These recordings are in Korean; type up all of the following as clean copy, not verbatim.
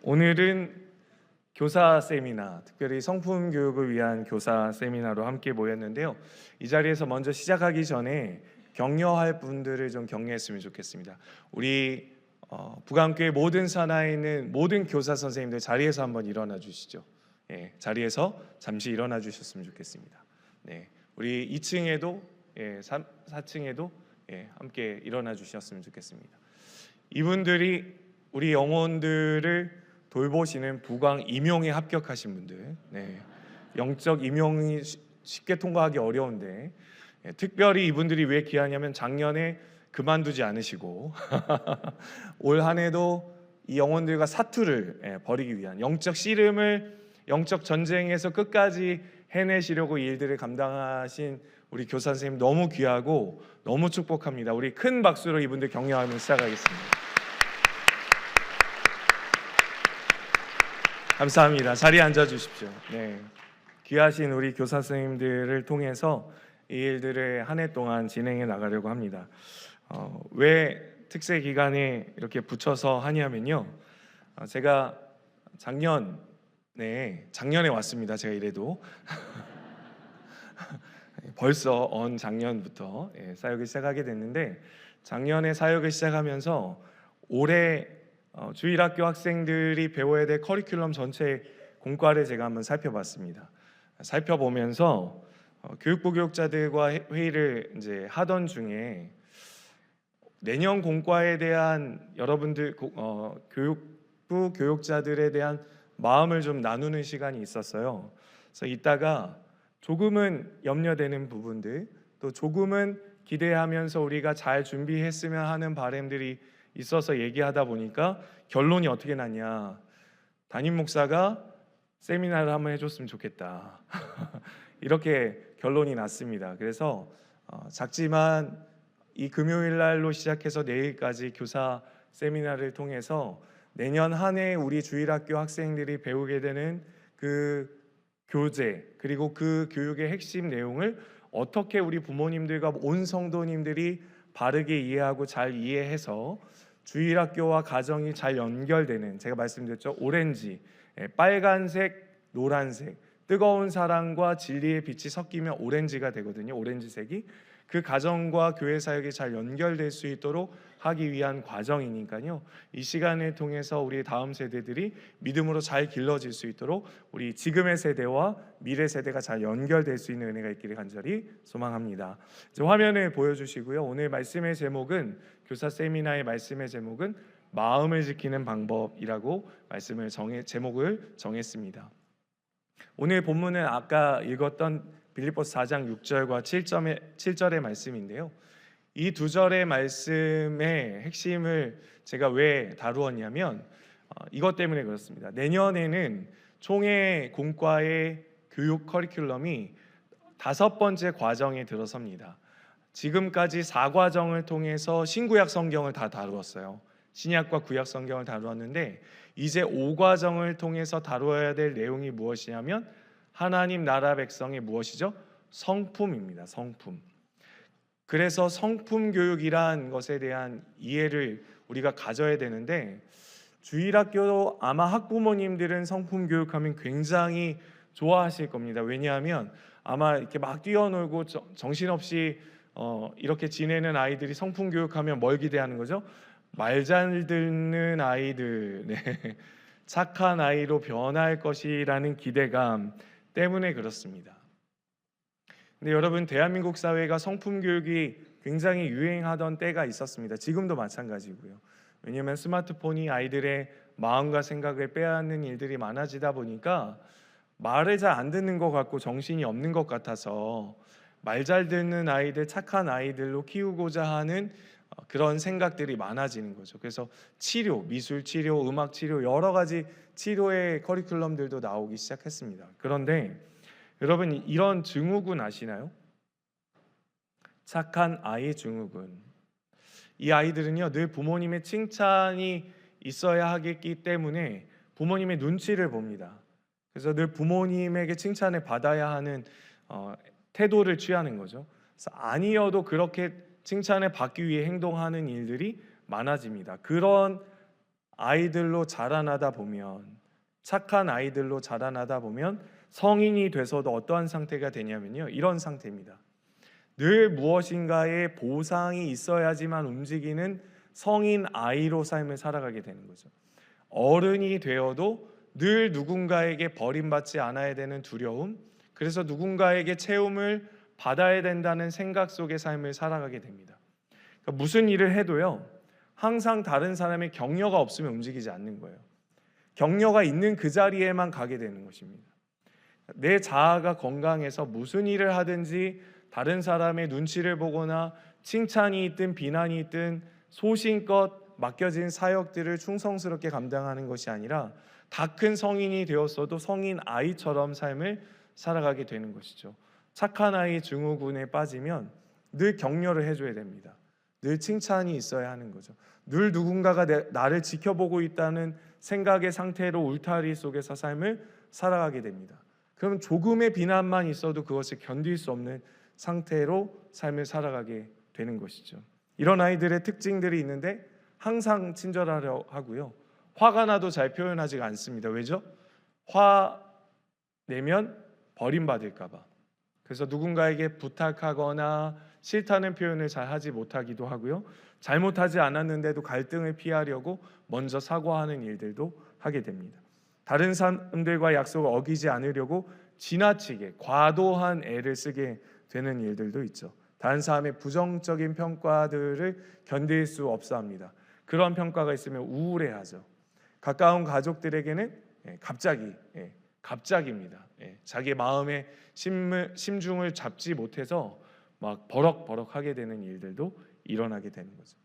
오늘은 교사 세미나, 특별히 성품 교육을 위한 교사 세미나로 함께 모였는데요. 이 자리에서 먼저 시작하기 전에 격려할 분들을 좀 격려했으면 좋겠습니다. 우리 북한교회 모든 산하에 있는 모든 교사 선생님들 자리에서 한번 일어나 주시죠. 자리에서 잠시 일어나 주셨으면 좋겠습니다. 네, 우리 2층에도 4층에도 함께 일어나 주셨으면 좋겠습니다. 이분들이 우리 영혼들을 돌보시는 부광 임용에 합격하신 분들, 영적 임용이 쉽게 통과하기 어려운데 특별히 이분들이 왜 귀하냐면 작년에 그만두지 않으시고 올 한 해도 이 영혼들과 사투를 벌이기 위한 영적 씨름을 영적 전쟁에서 끝까지 해내시려고 이 일들을 감당하신 우리 교사 선생님 너무 귀하고 너무 축복합니다. 우리 큰 박수로 이분들 격려하며 시작하겠습니다. 감사합니다. 자리에 앉아 주십시오. 귀하신 우리 교사 선생님들을 통해서 이 일들을 한 해 동안 진행해 나가려고 합니다. 왜 특세 기간에 이렇게 붙여서 하냐면요. 제가 작년에 왔습니다. 제가 이래도 벌써 작년부터 사역을 시작하게 됐는데 작년에 사역을 시작하면서 올해 주일학교 학생들이 배워야 될 커리큘럼 전체 공과를 제가 한번 살펴봤습니다. 살펴보면서 교육부 교육자들과 회의를 이제 하던 중에 내년 공과에 대한 여러분들 교육부 교육자들에 대한 마음을 좀 나누는 시간이 있었어요. 그래서 이따가 조금은 염려되는 부분들, 또 조금은 기대하면서 우리가 잘 준비했으면 하는 바람들이 있어서 얘기하다 보니까 결론이 어떻게 났냐, 담임 목사가 세미나를 한번 해줬으면 좋겠다 이렇게 결론이 났습니다. 그래서 작지만 이 금요일 날로 시작해서 내일까지 교사 세미나를 통해서 내년 한 해 우리 주일학교 학생들이 배우게 되는 그 교재 그리고 그 교육의 핵심 내용을 어떻게 우리 부모님들과 온 성도님들이 바르게 이해하고 잘 이해해서 주일학교와 가정이 잘 연결되는, 제가 말씀드렸죠, 오렌지, 빨간색, 노란색, 뜨거운 사랑과 진리의 빛이 섞이면 오렌지가 되거든요. 오렌지색이 그 가정과 교회 사역이 잘 연결될 수 있도록 하기 위한 과정이니까요. 이 시간을 통해서 우리 다음 세대들이 믿음으로 잘 길러질 수 있도록 우리 지금의 세대와 미래 세대가 잘 연결될 수 있는 은혜가 있기를 간절히 소망합니다. 이제 화면을 보여주시고요. 오늘 말씀의 제목은, 교사 세미나의 말씀의 제목은 마음을 지키는 방법이라고 제목을 정했습니다. 오늘 본문은 아까 읽었던 빌립보서 4장 6절과 7절의 말씀인데요. 이 두 절의 말씀의 핵심을 제가 왜 다루었냐면 이것 때문에 그렇습니다. 내년에는 총회 공과의 교육 커리큘럼이 5번째 과정에 들어섭니다. 지금까지 4과정을 통해서 신구약 성경을 다 다루었어요. 신약과 구약 성경을 다루었는데 이제 5과정을 통해서 다루어야 될 내용이 무엇이냐면 하나님 나라 백성의 무엇이죠? 성품입니다. 성품. 그래서 성품 교육이란 것에 대한 이해를 우리가 가져야 되는데 주일학교 아마 학부모님들은 성품 교육하면 굉장히 좋아하실 겁니다. 왜냐하면 아마 이렇게 막 뛰어놀고 정신없이 이렇게 지내는 아이들이 성품 교육하면 뭘 기대하는 거죠? 말 잘 듣는 아이들, 착한 아이로 변할 것이라는 기대감 때문에 그렇습니다. 근데 여러분, 대한민국 사회가 성품 교육이 굉장히 유행하던 때가 있었습니다. 지금도 마찬가지고요. 왜냐하면 스마트폰이 아이들의 마음과 생각을 빼앗는 일들이 많아지다 보니까 말을 잘 안 듣는 것 같고 정신이 없는 것 같아서 말 잘 듣는 아이들, 착한 아이들로 키우고자 하는 그런 생각들이 많아지는 거죠. 그래서 치료, 미술 치료, 음악 치료, 여러 가지 치료의 커리큘럼들도 나오기 시작했습니다. 그런데 여러분, 이런 증후군 아시나요? 착한 아이 증후군. 이 아이들은요, 늘 부모님의 칭찬이 있어야 하기 때문에 부모님의 눈치를 봅니다. 그래서 늘 부모님에게 칭찬을 받아야 하는 태도를 취하는 거죠. 그래서 아니어도 그렇게 칭찬을 받기 위해 행동하는 일들이 많아집니다. 그런 아이들로 자라나다 보면, 착한 아이들로 자라나다 보면 성인이 돼서도 어떠한 상태가 되냐면요, 이런 상태입니다. 늘 무엇인가의 보상이 있어야지만 움직이는 성인 아이로 삶을 살아가게 되는 거죠. 어른이 되어도 늘 누군가에게 버림받지 않아야 되는 두려움, 그래서 누군가에게 채움을 받아야 된다는 생각 속의 삶을 살아가게 됩니다. 그러니까 무슨 일을 해도요, 항상 다른 사람의 격려가 없으면 움직이지 않는 거예요. 격려가 있는 그 자리에만 가게 되는 것입니다. 내 자아가 건강해서 무슨 일을 하든지 다른 사람의 눈치를 보거나 칭찬이 있든 비난이 있든 소신껏 맡겨진 사역들을 충성스럽게 감당하는 것이 아니라 다 큰 성인이 되었어도 성인 아이처럼 삶을 살아가게 되는 것이죠. 착한 아이 증후군에 빠지면 늘 격려를 해줘야 됩니다. 늘 칭찬이 있어야 하는 거죠. 늘 누군가가 나를 지켜보고 있다는 생각의 상태로 울타리 속에서 삶을 살아가게 됩니다. 그럼 조금의 비난만 있어도 그것을 견딜 수 없는 상태로 삶을 살아가게 되는 것이죠. 이런 아이들의 특징들이 있는데 항상 친절하려 하고요, 화가 나도 잘 표현하지가 않습니다. 왜죠? 화 내면 버림받을까 봐. 그래서 누군가에게 부탁하거나 싫다는 표현을 잘 하지 못하기도 하고요, 잘못하지 않았는데도 갈등을 피하려고 먼저 사과하는 일들도 하게 됩니다. 다른 사람들과 약속을 어기지 않으려고 지나치게 과도한 애를 쓰게 되는 일들도 있죠. 다른 사람의 부정적인 평가들을 견딜 수 없어 합니다. 그런 평가가 있으면 우울해하죠. 가까운 가족들에게는 갑자기입니다. 자기 마음의 심중을 잡지 못해서 막 버럭버럭하게 되는 일들도 일어나게 되는 거죠.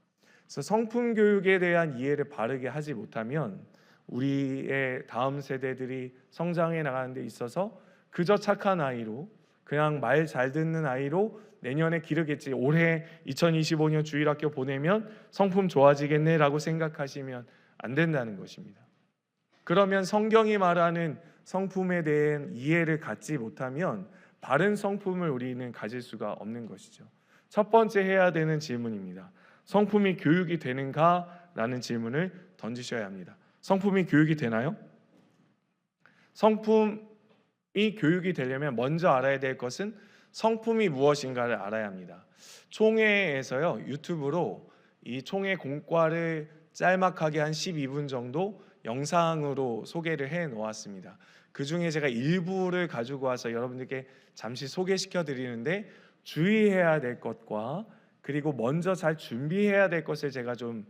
그래서 성품 교육에 대한 이해를 바르게 하지 못하면 우리의 다음 세대들이 성장해 나가는 데 있어서 그저 착한 아이로, 그냥 말 잘 듣는 아이로 내년에 기르겠지, 올해 2025년 주일학교 보내면 성품 좋아지겠네 라고 생각하시면 안 된다는 것입니다. 그러면 성경이 말하는 성품에 대한 이해를 갖지 못하면 바른 성품을 우리는 가질 수가 없는 것이죠. 첫 번째 해야 되는 질문입니다. 성품이 교육이 되는가? 라는 질문을 던지셔야 합니다. 성품이 교육이 되나요? 성품이 교육이 되려면 먼저 알아야 될 것은 성품이 무엇인가를 알아야 합니다. 총회에서요, 유튜브로 이 총회 공과를 짤막하게 한 12분 정도 영상으로 소개를 해 놓았습니다. 그 중에 제가 일부를 가지고 와서 여러분들께 잠시 소개시켜 드리는데, 주의해야 될 것과 그리고 먼저 잘 준비해야 될 것을 제가 좀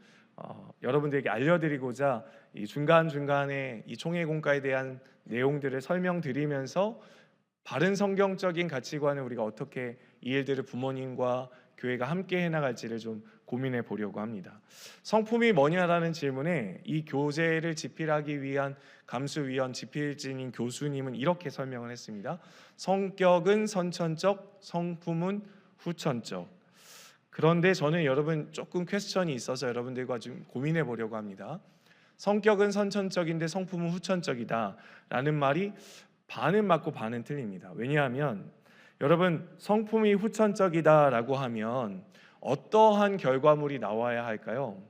여러분들에게 알려드리고자 이 중간중간에 이 총회 공과에 대한 내용들을 설명드리면서 바른 성경적인 가치관을 우리가 어떻게 이 일들을 부모님과 교회가 함께 해나갈지를 좀 고민해 보려고 합니다. 성품이 뭐냐라는 질문에 이 교재를 집필하기 위한 감수위원 집필진인 교수님은 이렇게 설명을 했습니다. 성격은 선천적, 성품은 후천적. 그런데 저는 여러분 조금 퀘스천이 있어서 여러분들과 좀 고민해 보려고 합니다. 성격은 선천적인데 성품은 후천적이다 라는 말이 반은 맞고 반은 틀립니다. 왜냐하면 여러분, 성품이 후천적이다라고 하면 어떠한 결과물이 나와야 할까요?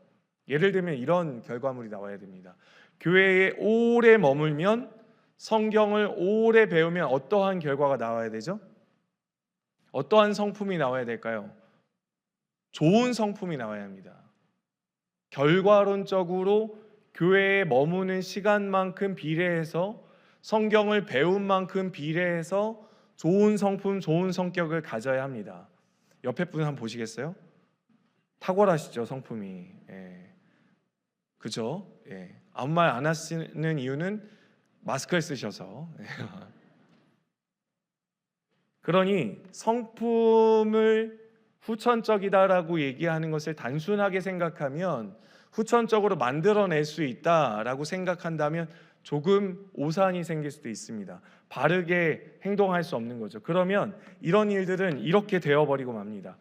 예를 들면 이런 결과물이 나와야 됩니다. 교회에 오래 머물면, 성경을 오래 배우면 어떠한 결과가 나와야 되죠? 어떠한 성품이 나와야 될까요? 좋은 성품이 나와야 합니다. 결과론적으로 교회에 머무는 시간만큼 비례해서, 성경을 배운 만큼 비례해서 좋은 성품, 좋은 성격을 가져야 합니다. 옆에 분 한번 보시겠어요? 탁월하시죠, 성품이. 그죠? 아무 말 안 하시는 이유는 마스크를 쓰셔서. 그러니 성품을 후천적이다라고 얘기하는 것을 단순하게 생각하면, 후천적으로 만들어낼 수 있다라고 생각한다면 조금 오산이 생길 수도 있습니다. 바르게 행동할 수 없는 거죠. 그러면 이런 일들은 이렇게 되어버리고 맙니다.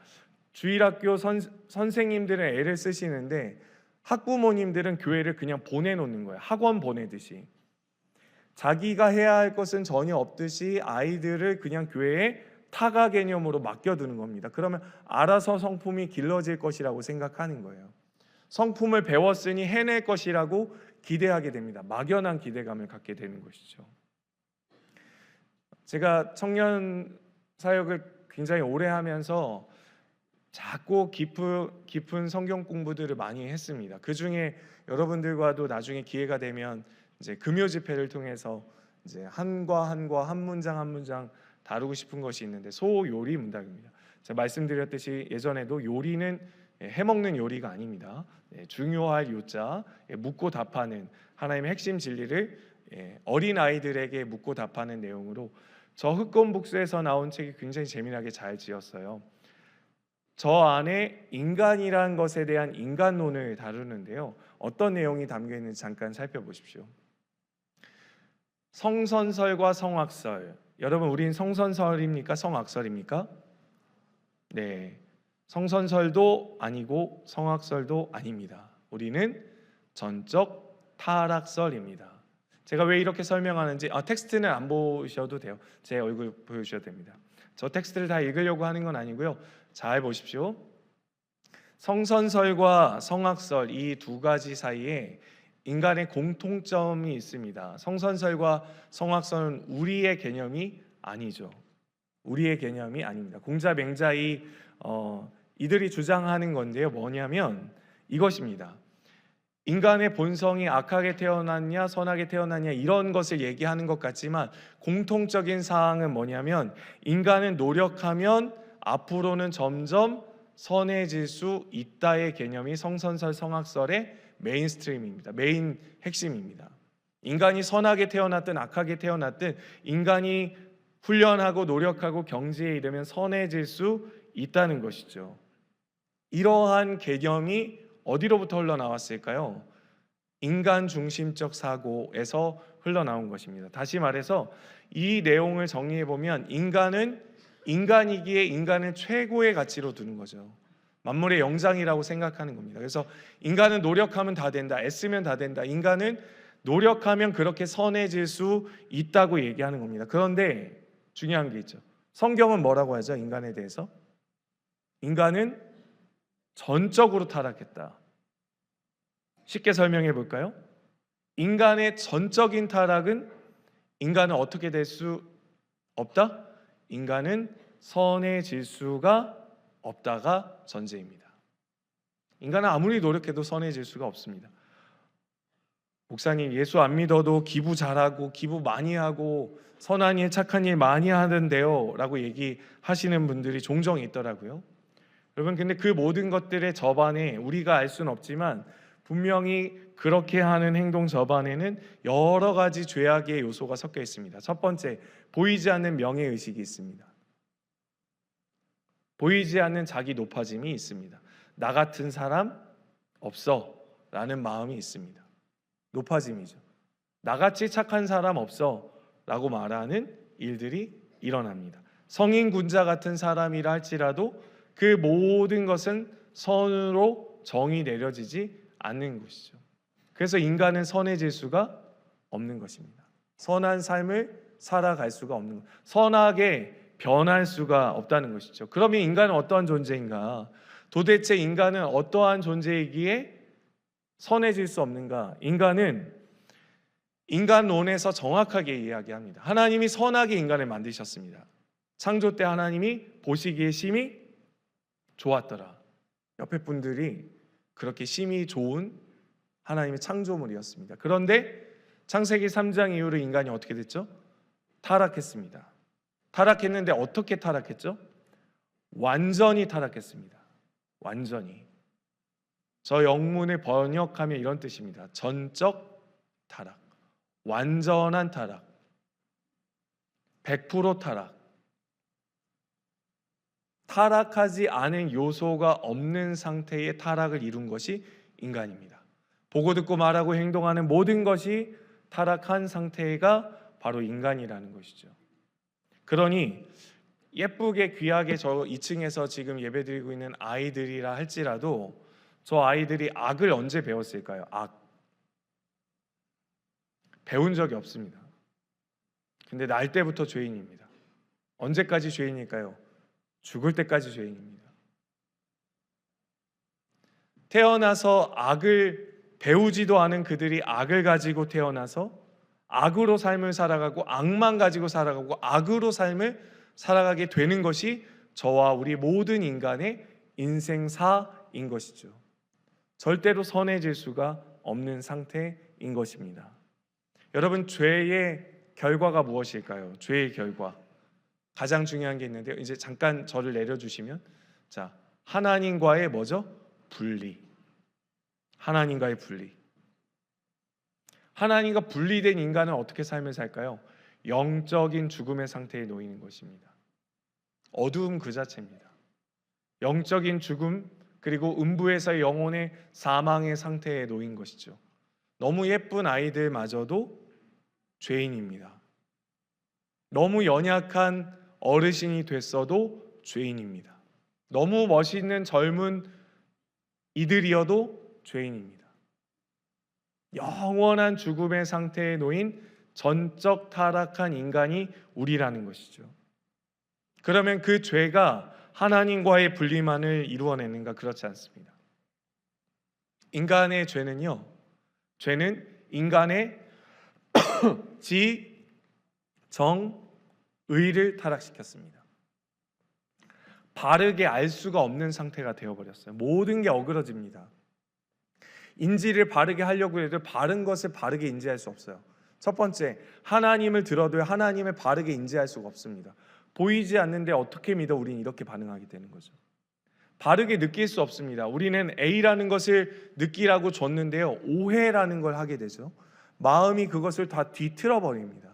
주일학교 선생님들은 애를 쓰시는데 학부모님들은 교회를 그냥 보내놓는 거예요. 학원 보내듯이. 자기가 해야 할 것은 전혀 없듯이 아이들을 그냥 교회에 타가 개념으로 맡겨두는 겁니다. 그러면 알아서 성품이 길러질 것이라고 생각하는 거예요. 성품을 배웠으니 해낼 것이라고 기대하게 됩니다. 막연한 기대감을 갖게 되는 것이죠. 제가 청년 사역을 굉장히 오래 하면서 작고 깊은 성경 공부들을 많이 했습니다. 그 중에 여러분들과도 나중에 기회가 되면 이제 금요 집회를 통해서 이제 한과 한 문장 한 문장 다루고 싶은 것이 있는데 소요리 문답입니다. 제가 말씀드렸듯이 예전에도 요리는 해먹는 요리가 아닙니다. 중요할 요자, 묻고 답하는 하나님의 핵심 진리를 어린 아이들에게 묻고 답하는 내용으로 저 흑검북수에서 나온 책이 굉장히 재미나게 잘 지었어요. 저 안에 인간이란 것에 대한 인간론을 다루는데요. 어떤 내용이 담겨 있는지 잠깐 살펴보십시오. 성선설과 성악설. 여러분, 우린 성선설입니까? 성악설입니까? 네. 성선설도 아니고 성악설도 아닙니다. 우리는 전적 타락설입니다. 제가 왜 이렇게 설명하는지 텍스트는 안 보셔도 돼요. 제 얼굴 보여주셔도 됩니다. 저 텍스트를 다 읽으려고 하는 건 아니고요. 잘 보십시오. 성선설과 성악설 이 두 가지 사이에 인간의 공통점이 있습니다. 성선설과 성악설은 우리의 개념이 아니죠. 우리의 개념이 아닙니다. 공자 맹자 이들이 주장하는 건데요. 뭐냐면 이것입니다. 인간의 본성이 악하게 태어났냐 선하게 태어났냐 이런 것을 얘기하는 것 같지만 공통적인 사항은 뭐냐면 인간은 노력하면 앞으로는 점점 선해질 수 있다의 개념이 성선설 성악설의 메인스트림입니다. 메인 핵심입니다. 인간이 선하게 태어났든 악하게 태어났든 인간이 훈련하고 노력하고 경지에 이르면 선해질 수 있다는 것이죠. 이러한 개념이 어디로부터 흘러나왔을까요? 인간 중심적 사고에서 흘러나온 것입니다. 다시 말해서 이 내용을 정리해 보면 인간은 인간이기에 인간은 최고의 가치로 두는 거죠. 만물의 영장이라고 생각하는 겁니다. 그래서 인간은 노력하면 다 된다, 애쓰면 다 된다. 인간은 노력하면 그렇게 선해질 수 있다고 얘기하는 겁니다. 그런데 중요한 게 있죠. 성경은 뭐라고 하죠? 인간에 대해서 인간은 전적으로 타락했다. 쉽게 설명해 볼까요? 인간의 전적인 타락은 인간은 어떻게 될 수 없다? 인간은 선해질 수가 없다가 전제입니다. 인간은 아무리 노력해도 선해질 수가 없습니다. 목사님, 예수 안 믿어도 기부 잘하고 기부 많이 하고 선한 일 착한 일 많이 하는데요 라고 얘기하시는 분들이 종종 있더라고요. 여러분, 근데 그 모든 것들의 저반에 우리가 알 수는 없지만 분명히 그렇게 하는 행동 저반에는 여러 가지 죄악의 요소가 섞여 있습니다. 첫 번째, 보이지 않는 명예의식이 있습니다. 보이지 않는 자기 높아짐이 있습니다. 나 같은 사람 없어 라는 마음이 있습니다. 높아짐이죠. 나같이 착한 사람 없어 라고 말하는 일들이 일어납니다. 성인 군자 같은 사람이라 할지라도 그 모든 것은 선으로 정이 내려지지 않는 것이죠. 그래서 인간은 선해질 수가 없는 것입니다. 선한 삶을 살아갈 수가 없는 것, 선하게 변할 수가 없다는 것이죠. 그러면 인간은 어떠한 존재인가? 도대체 인간은 어떠한 존재이기에 선해질 수 없는가? 인간은 인간론에서 정확하게 이야기합니다. 하나님이 선하게 인간을 만드셨습니다. 창조 때 하나님이 보시기에 심히 좋았더라. 옆에 분들이 그렇게 심히 좋은 하나님의 창조물이었습니다. 그런데 창세기 3장 이후로 인간이 어떻게 됐죠? 타락했습니다. 타락했는데 어떻게 타락했죠? 완전히 타락했습니다. 완전히. 저 영문을 번역하면 이런 뜻입니다. 전적 타락, 완전한 타락, 100% 타락. 타락하지 않은 요소가 없는 상태의 타락을 이룬 것이 인간입니다. 보고 듣고 말하고 행동하는 모든 것이 타락한 상태가 바로 인간이라는 것이죠. 그러니 예쁘게 귀하게 저 2층에서 지금 예배드리고 있는 아이들이라 할지라도 저 아이들이 악을 언제 배웠을까요? 악. 배운 적이 없습니다. 근데 날 때부터 죄인입니다. 언제까지 죄인일까요? 죽을 때까지 죄인입니다. 태어나서 악을 배우지도 않은 그들이 악을 가지고 태어나서 악으로 삶을 살아가고 악만 가지고 살아가고 악으로 삶을 살아가게 되는 것이 저와 우리 모든 인간의 인생사인 것이죠. 절대로 선해질 수가 없는 상태인 것입니다. 여러분, 죄의 결과가 무엇일까요? 죄의 결과 가장 중요한 게 있는데요. 이제 잠깐 저를 내려주시면, 자, 하나님과의 뭐죠? 분리. 하나님과의 분리. 하나님과 분리된 인간은 어떻게 삶을 살까요? 영적인 죽음의 상태에 놓이는 것입니다. 어두움 그 자체입니다. 영적인 죽음, 그리고 음부에서의 영혼의 사망의 상태에 놓인 것이죠. 너무 예쁜 아이들마저도 죄인입니다. 너무 연약한 어르신이 됐어도 죄인입니다. 너무 멋있는 젊은 이들이어도 죄인입니다. 영원한 죽음의 상태에 놓인 전적 타락한 인간이 우리라는 것이죠. 그러면 그 죄가 하나님과의 분리만을 이루어내는가? 그렇지 않습니다. 인간의 죄는요, 죄는 인간의 지, 정, 의를 타락시켰습니다. 바르게 알 수가 없는 상태가 되어버렸어요. 모든 게 어그러집니다. 인지를 바르게 하려고 해도 바른 것을 바르게 인지할 수 없어요. 첫 번째, 하나님을 들어도 하나님을 바르게 인지할 수가 없습니다. 보이지 않는데 어떻게 믿어 우리는 이렇게 반응하게 되는 거죠. 바르게 느낄 수 없습니다. 우리는 A라는 것을 느끼라고 줬는데요, 오해라는 걸 하게 되죠. 마음이 그것을 다 뒤틀어 버립니다.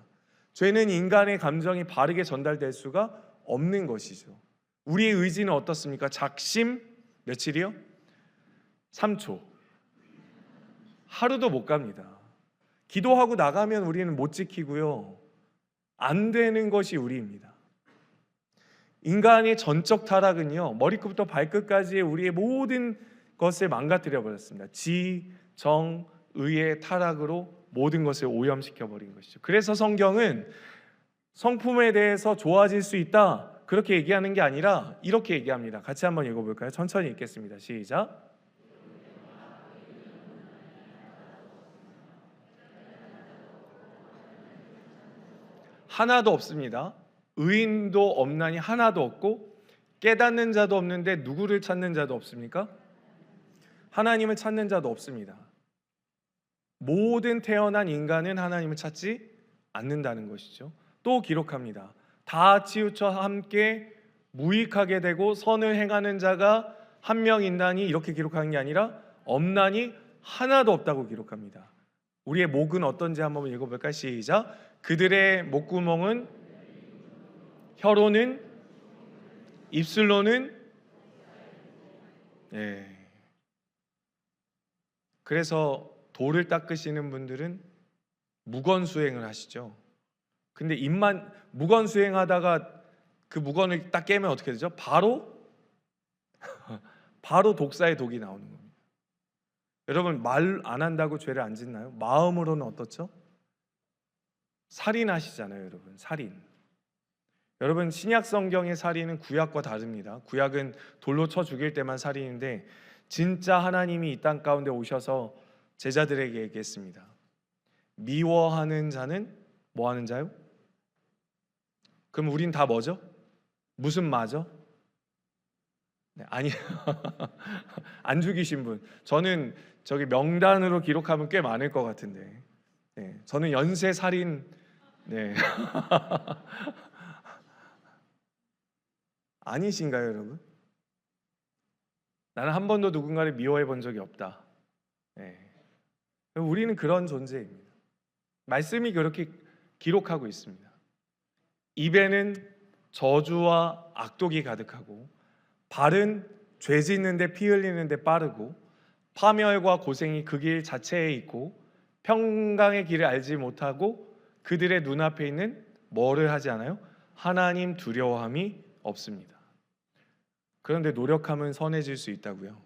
죄는 인간의 감정이 바르게 전달될 수가 없는 것이죠. 우리의 의지는 어떻습니까? 작심 며칠이요? 3초. 하루도 못 갑니다. 기도하고 나가면 우리는 못 지키고요, 안 되는 것이 우리입니다. 인간의 전적 타락은요, 머리끝부터 발끝까지의 우리의 모든 것을 망가뜨려 버렸습니다. 지, 정, 의의 타락으로 모든 것을 오염시켜 버린 것이죠. 그래서 성경은 성품에 대해서 좋아질 수 있다, 그렇게 얘기하는 게 아니라 이렇게 얘기합니다. 같이 한번 읽어볼까요? 천천히 읽겠습니다. 시작. 하나도 없습니다. 의인도 없나니 하나도 없고 깨닫는 자도 없는데 누구를 찾는 자도 없습니까? 하나님을 찾는 자도 없습니다. 모든 태어난 인간은 하나님을 찾지 않는다는 것이죠. 또 기록합니다. 다 치우쳐 함께 무익하게 되고 선을 행하는 자가 한 명 있나니, 이렇게 기록하는 게 아니라 없나니 하나도 없다고 기록합니다. 우리의 목은 어떤지 한번 읽어볼까요? 시작. 그들의 목구멍은, 혀로는, 입술로는, 그래서 돌을 닦으시는 분들은 무건수행을 하시죠. 근데 입만 무건수행하다가 그 무건을 딱 깨면 어떻게 되죠? 바로 독사의 독이 나오는 겁니다. 여러분, 말 안 한다고 죄를 안 짓나요? 마음으로는 어떻죠? 살인하시잖아요, 여러분. 살인. 여러분, 신약 성경의 살인은 구약과 다릅니다. 구약은 돌로 쳐 죽일 때만 살인인데, 진짜 하나님이 이 땅 가운데 오셔서 제자들에게 얘기했습니다. 미워하는 자는 뭐 하는 자요? 그럼 우린 다 뭐죠? 무슨 마죠? 네, 아니 안 죽이신 분. 저는 저기 명단으로 기록하면 꽤 많을 것 같은데, 네, 저는 연쇄 살인. 네. 아니신가요, 여러분? 나는 한 번도 누군가를 미워해 본 적이 없다. 네. 우리는 그런 존재입니다. 말씀이 그렇게 기록하고 있습니다. 입에는 저주와 악독이 가득하고, 발은 죄 짓는데 피 흘리는데 빠르고, 파멸과 고생이 그 길 자체에 있고, 평강의 길을 알지 못하고 그들의 눈앞에 있는 뭐를 하지 않아요? 하나님 두려워함이 없습니다. 그런데 노력하면 선해질 수 있다고요?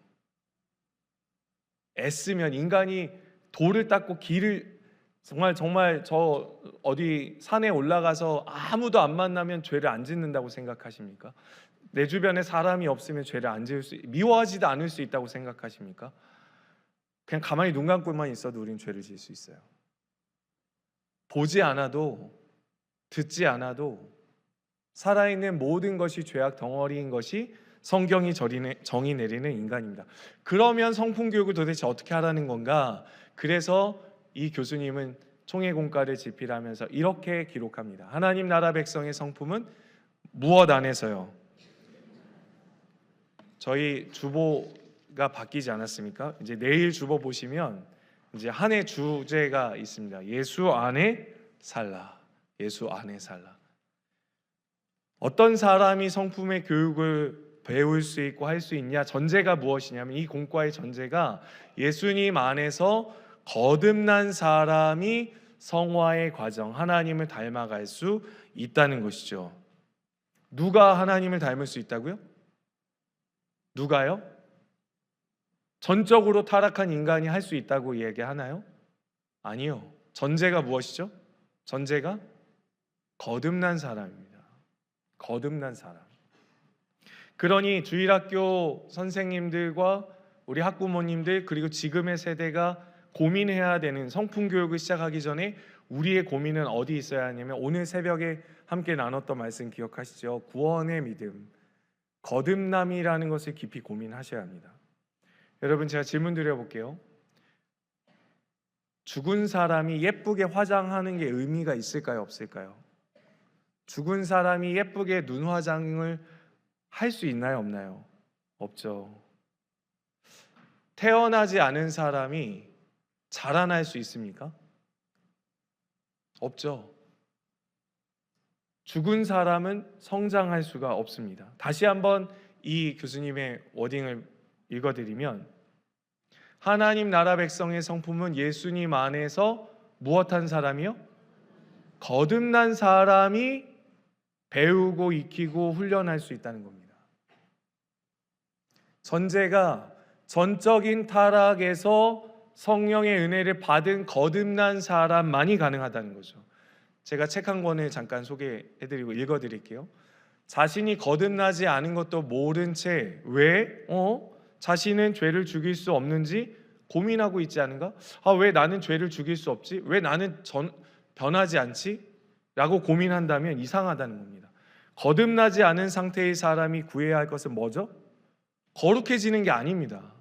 애쓰면 인간이 돌을 닦고 길을 정말 저 어디 산에 올라가서 아무도 안 만나면 죄를 안 짓는다고 생각하십니까? 내 주변에 사람이 없으면 죄를 안 지을 미워하지도 않을 수 있다고 생각하십니까? 그냥 가만히 눈 감고만 있어도 우린 죄를 지을 수 있어요. 보지 않아도, 듣지 않아도 살아있는 모든 것이 죄악 덩어리인 것이 성경이 정의 내리는 인간입니다. 그러면 성품교육을 도대체 어떻게 하라는 건가? 그래서 이 교수님은 총회공과를 집필하면서 이렇게 기록합니다. 하나님 나라 백성의 성품은 무엇 안에서요? 저희 주보가 바뀌지 않았습니까? 이제 내일 주보 보시면 이제 한 해 주제가 있습니다. 예수 안에 살라. 예수 안에 살라. 어떤 사람이 성품의 교육을 배울 수 있고 할 수 있냐? 전제가 무엇이냐면 이 공과의 전제가 예수님 안에서 거듭난 사람이 성화의 과정, 하나님을 닮아갈 수 있다는 것이죠. 누가 하나님을 닮을 수 있다고요? 누가요? 전적으로 타락한 인간이 할 수 있다고 얘기하나요? 아니요. 전제가 무엇이죠? 전제가 거듭난 사람입니다. 거듭난 사람. 그러니 주일학교 선생님들과 우리 학부모님들 그리고 지금의 세대가 고민해야 되는 성품 교육을 시작하기 전에 우리의 고민은 어디 있어야 하냐면 오늘 새벽에 함께 나눴던 말씀 기억하시죠? 구원의 믿음, 거듭남이라는 것을 깊이 고민하셔야 합니다. 여러분, 제가 질문 드려볼게요. 죽은 사람이 예쁘게 화장하는 게 의미가 있을까요? 없을까요? 죽은 사람이 예쁘게 눈 화장을 할 수 있나요? 없나요? 없죠. 태어나지 않은 사람이 자라날 수 있습니까? 없죠. 죽은 사람은 성장할 수가 없습니다. 다시 한번 이 교수님의 워딩을 읽어드리면 하나님 나라 백성의 성품은 예수님 안에서 무엇한 사람이요? 거듭난 사람이 배우고 익히고 훈련할 수 있다는 겁니다. 전제가 전적인 타락에서 성령의 은혜를 받은 거듭난 사람만이 가능하다는 거죠. 제가 책 한 권을 잠깐 소개해드리고 읽어드릴게요. 자신이 거듭나지 않은 것도 모른 채 왜 자신은 죄를 죽일 수 없는지 고민하고 있지 않은가? 왜 나는 죄를 죽일 수 없지? 왜 나는 변하지 않지? 라고 고민한다면 이상하다는 겁니다. 거듭나지 않은 상태의 사람이 구해야 할 것은 뭐죠? 거룩해지는 게 아닙니다.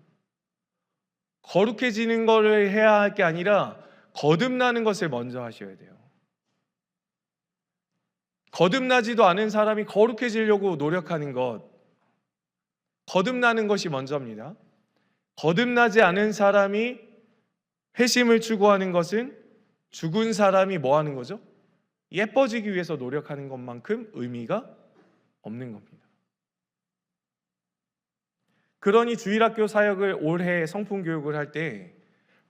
거룩해지는 것을 해야 할 게 아니라 거듭나는 것을 먼저 하셔야 돼요. 거듭나지도 않은 사람이 거룩해지려고 노력하는 것, 거듭나는 것이 먼저입니다. 거듭나지 않은 사람이 회심을 추구하는 것은 죽은 사람이 뭐 하는 거죠? 예뻐지기 위해서 노력하는 것만큼 의미가 없는 겁니다. 그러니 주일학교 사역을 올해 성품 교육을 할 때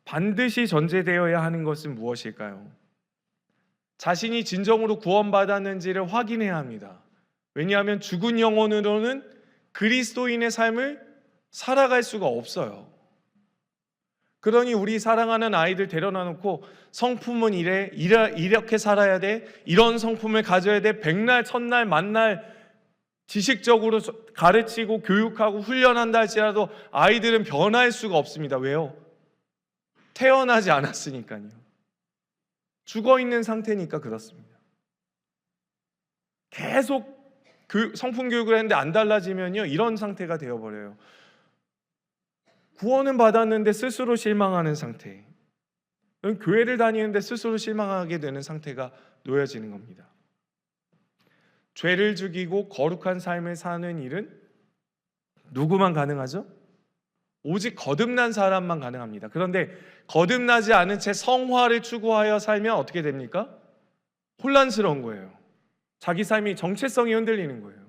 반드시 전제되어야 하는 것은 무엇일까요? 자신이 진정으로 구원받았는지를 확인해야 합니다. 왜냐하면 죽은 영혼으로는 그리스도인의 삶을 살아갈 수가 없어요. 그러니 우리 사랑하는 아이들 데려다 놓고 성품은 이렇게 살아야 돼, 이런 성품을 가져야 돼, 백날 첫날 만날 지식적으로 가르치고 교육하고 훈련한다 할지라도 아이들은 변할 수가 없습니다. 왜요? 태어나지 않았으니까요. 죽어있는 상태니까 그렇습니다. 계속 성품 교육을 했는데 안 달라지면요, 이런 상태가 되어버려요. 구원은 받았는데 스스로 실망하는 상태, 교회를 다니는데 스스로 실망하게 되는 상태가 놓여지는 겁니다. 죄를 죽이고 거룩한 삶을 사는 일은 누구만 가능하죠? 오직 거듭난 사람만 가능합니다. 그런데 거듭나지 않은 채 성화를 추구하여 살면 어떻게 됩니까? 혼란스러운 거예요. 자기 삶이 정체성이 흔들리는 거예요.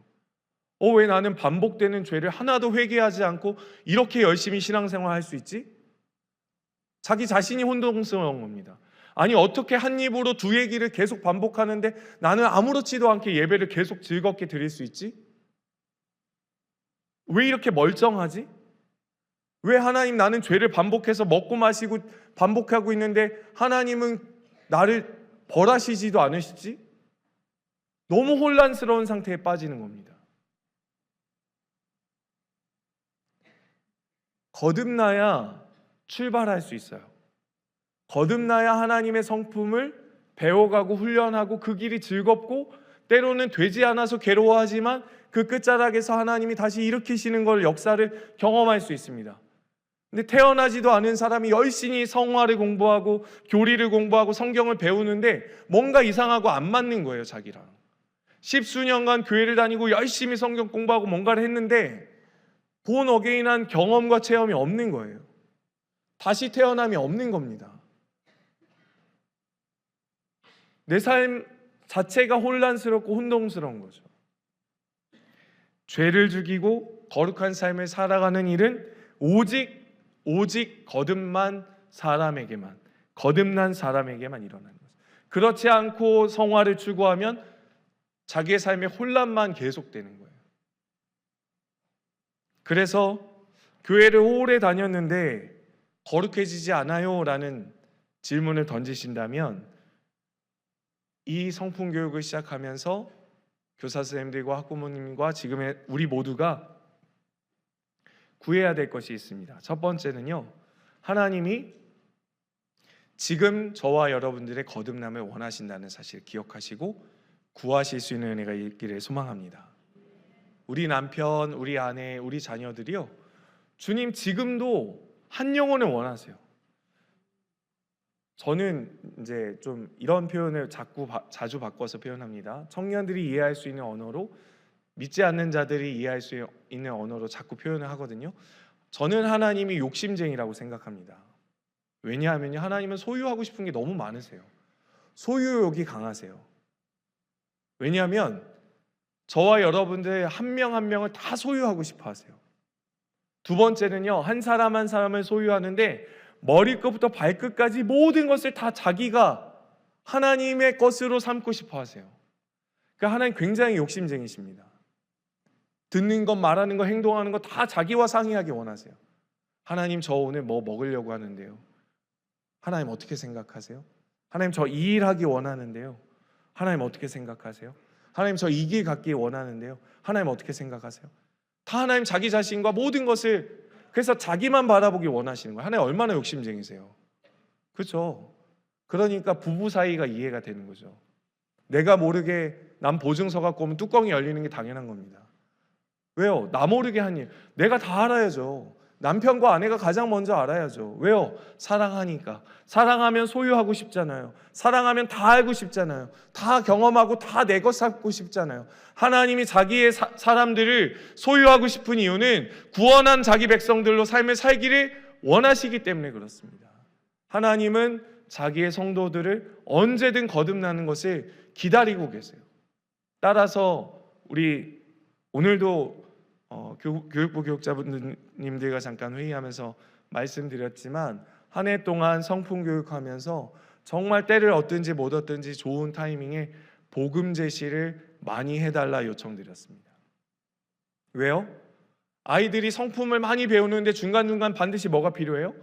왜 나는 반복되는 죄를 하나도 회개하지 않고 이렇게 열심히 신앙생활 할 수 있지? 자기 자신이 혼동스러운 겁니다. 아니, 어떻게 한 입으로 두 얘기를 계속 반복하는데 나는 아무렇지도 않게 예배를 계속 즐겁게 드릴 수 있지? 왜 이렇게 멀쩡하지? 왜 하나님, 나는 죄를 반복해서 먹고 마시고 반복하고 있는데 하나님은 나를 벌하시지도 않으시지? 너무 혼란스러운 상태에 빠지는 겁니다. 거듭나야 출발할 수 있어요. 거듭나야 하나님의 성품을 배워가고 훈련하고 그 길이 즐겁고 때로는 되지 않아서 괴로워하지만 그 끝자락에서 하나님이 다시 일으키시는 걸 역사를 경험할 수 있습니다. 근데 태어나지도 않은 사람이 열심히 성화를 공부하고 교리를 공부하고 성경을 배우는데 뭔가 이상하고 안 맞는 거예요, 자기랑. 십수년간 교회를 다니고 열심히 성경 공부하고 뭔가를 했는데 본 어게인한 경험과 체험이 없는 거예요. 다시 태어남이 없는 겁니다. 내 삶 자체가 혼란스럽고 혼동스러운 거죠. 죄를 죽이고 거룩한 삶을 살아가는 일은 오직 거듭난 사람에게만 일어나는 거죠. 그렇지 않고 성화를 추구하면 자기의 삶의 혼란만 계속되는 거예요. 그래서 교회를 오래 다녔는데 거룩해지지 않아요? 라는 질문을 던지신다면 이 성품 교육을 시작하면서 교사 선생님들과 학부모님과 지금의 우리 모두가 구해야 될 것이 있습니다. 첫 번째는요, 하나님이 지금 저와 여러분들의 거듭남을 원하신다는 사실을 기억하시고 구하실 수 있는 은혜가 있기를 소망합니다. 우리 남편, 우리 아내, 우리 자녀들이요, 주님 지금도 한 영혼을 원하세요. 저는 이제 좀 이런 표현을 자주 바꿔서 표현합니다. 청년들이 이해할 수 있는 언어로, 믿지 않는 자들이 이해할 수 있는 언어로 자꾸 표현을 하거든요. 저는 하나님이 욕심쟁이라고 생각합니다. 왜냐하면 하나님은 소유하고 싶은 게 너무 많으세요. 소유욕이 강하세요. 왜냐하면 저와 여러분들 한 명 한 명을 다 소유하고 싶어 하세요. 두 번째는요, 한 사람 한 사람을 소유하는데 머리끝부터 발끝까지 모든 것을 다 자기가 하나님의 것으로 삼고 싶어 하세요. 그러니까 하나님 굉장히 욕심쟁이십니다. 듣는 것, 말하는 것, 행동하는 것 다 자기와 상의하기 원하세요. 하나님 저 오늘 뭐 먹으려고 하는데요. 하나님 어떻게 생각하세요? 하나님 저 이 일 하기 원하는데요. 하나님 어떻게 생각하세요? 하나님 저 이 길 갖기 원하는데요. 하나님 어떻게 생각하세요? 다 하나님 자기 자신과 모든 것을, 그래서 자기만 바라보기 원하시는 거예요. 하나님 얼마나 욕심쟁이세요. 그렇죠? 그러니까 부부 사이가 이해가 되는 거죠. 내가 모르게 남 보증서 갖고 오면 뚜껑이 열리는 게 당연한 겁니다. 왜요? 나 모르게 한 일 내가 다 알아야죠. 남편과 아내가 가장 먼저 알아야죠. 왜요? 사랑하니까. 사랑하면 소유하고 싶잖아요. 사랑하면 다 알고 싶잖아요. 다 경험하고 다 내 것 삼고 싶잖아요. 하나님이 자기의 사람들을 소유하고 싶은 이유는 구원한 자기 백성들로 삶을 살기를 원하시기 때문에 그렇습니다. 하나님은 자기의 성도들을 언제든 거듭나는 것을 기다리고 계세요. 따라서 우리 오늘도 교육부 교육자분님들과 잠깐 회의하면서 말씀드렸지만 한 해 동안 성품 교육하면서 정말 때를 얻든지 못 얻든지 좋은 타이밍에 복음 제시를 많이 해달라 요청드렸습니다. 왜요? 아이들이 성품을 많이 배우는데 중간중간 반드시 뭐가 필요해요?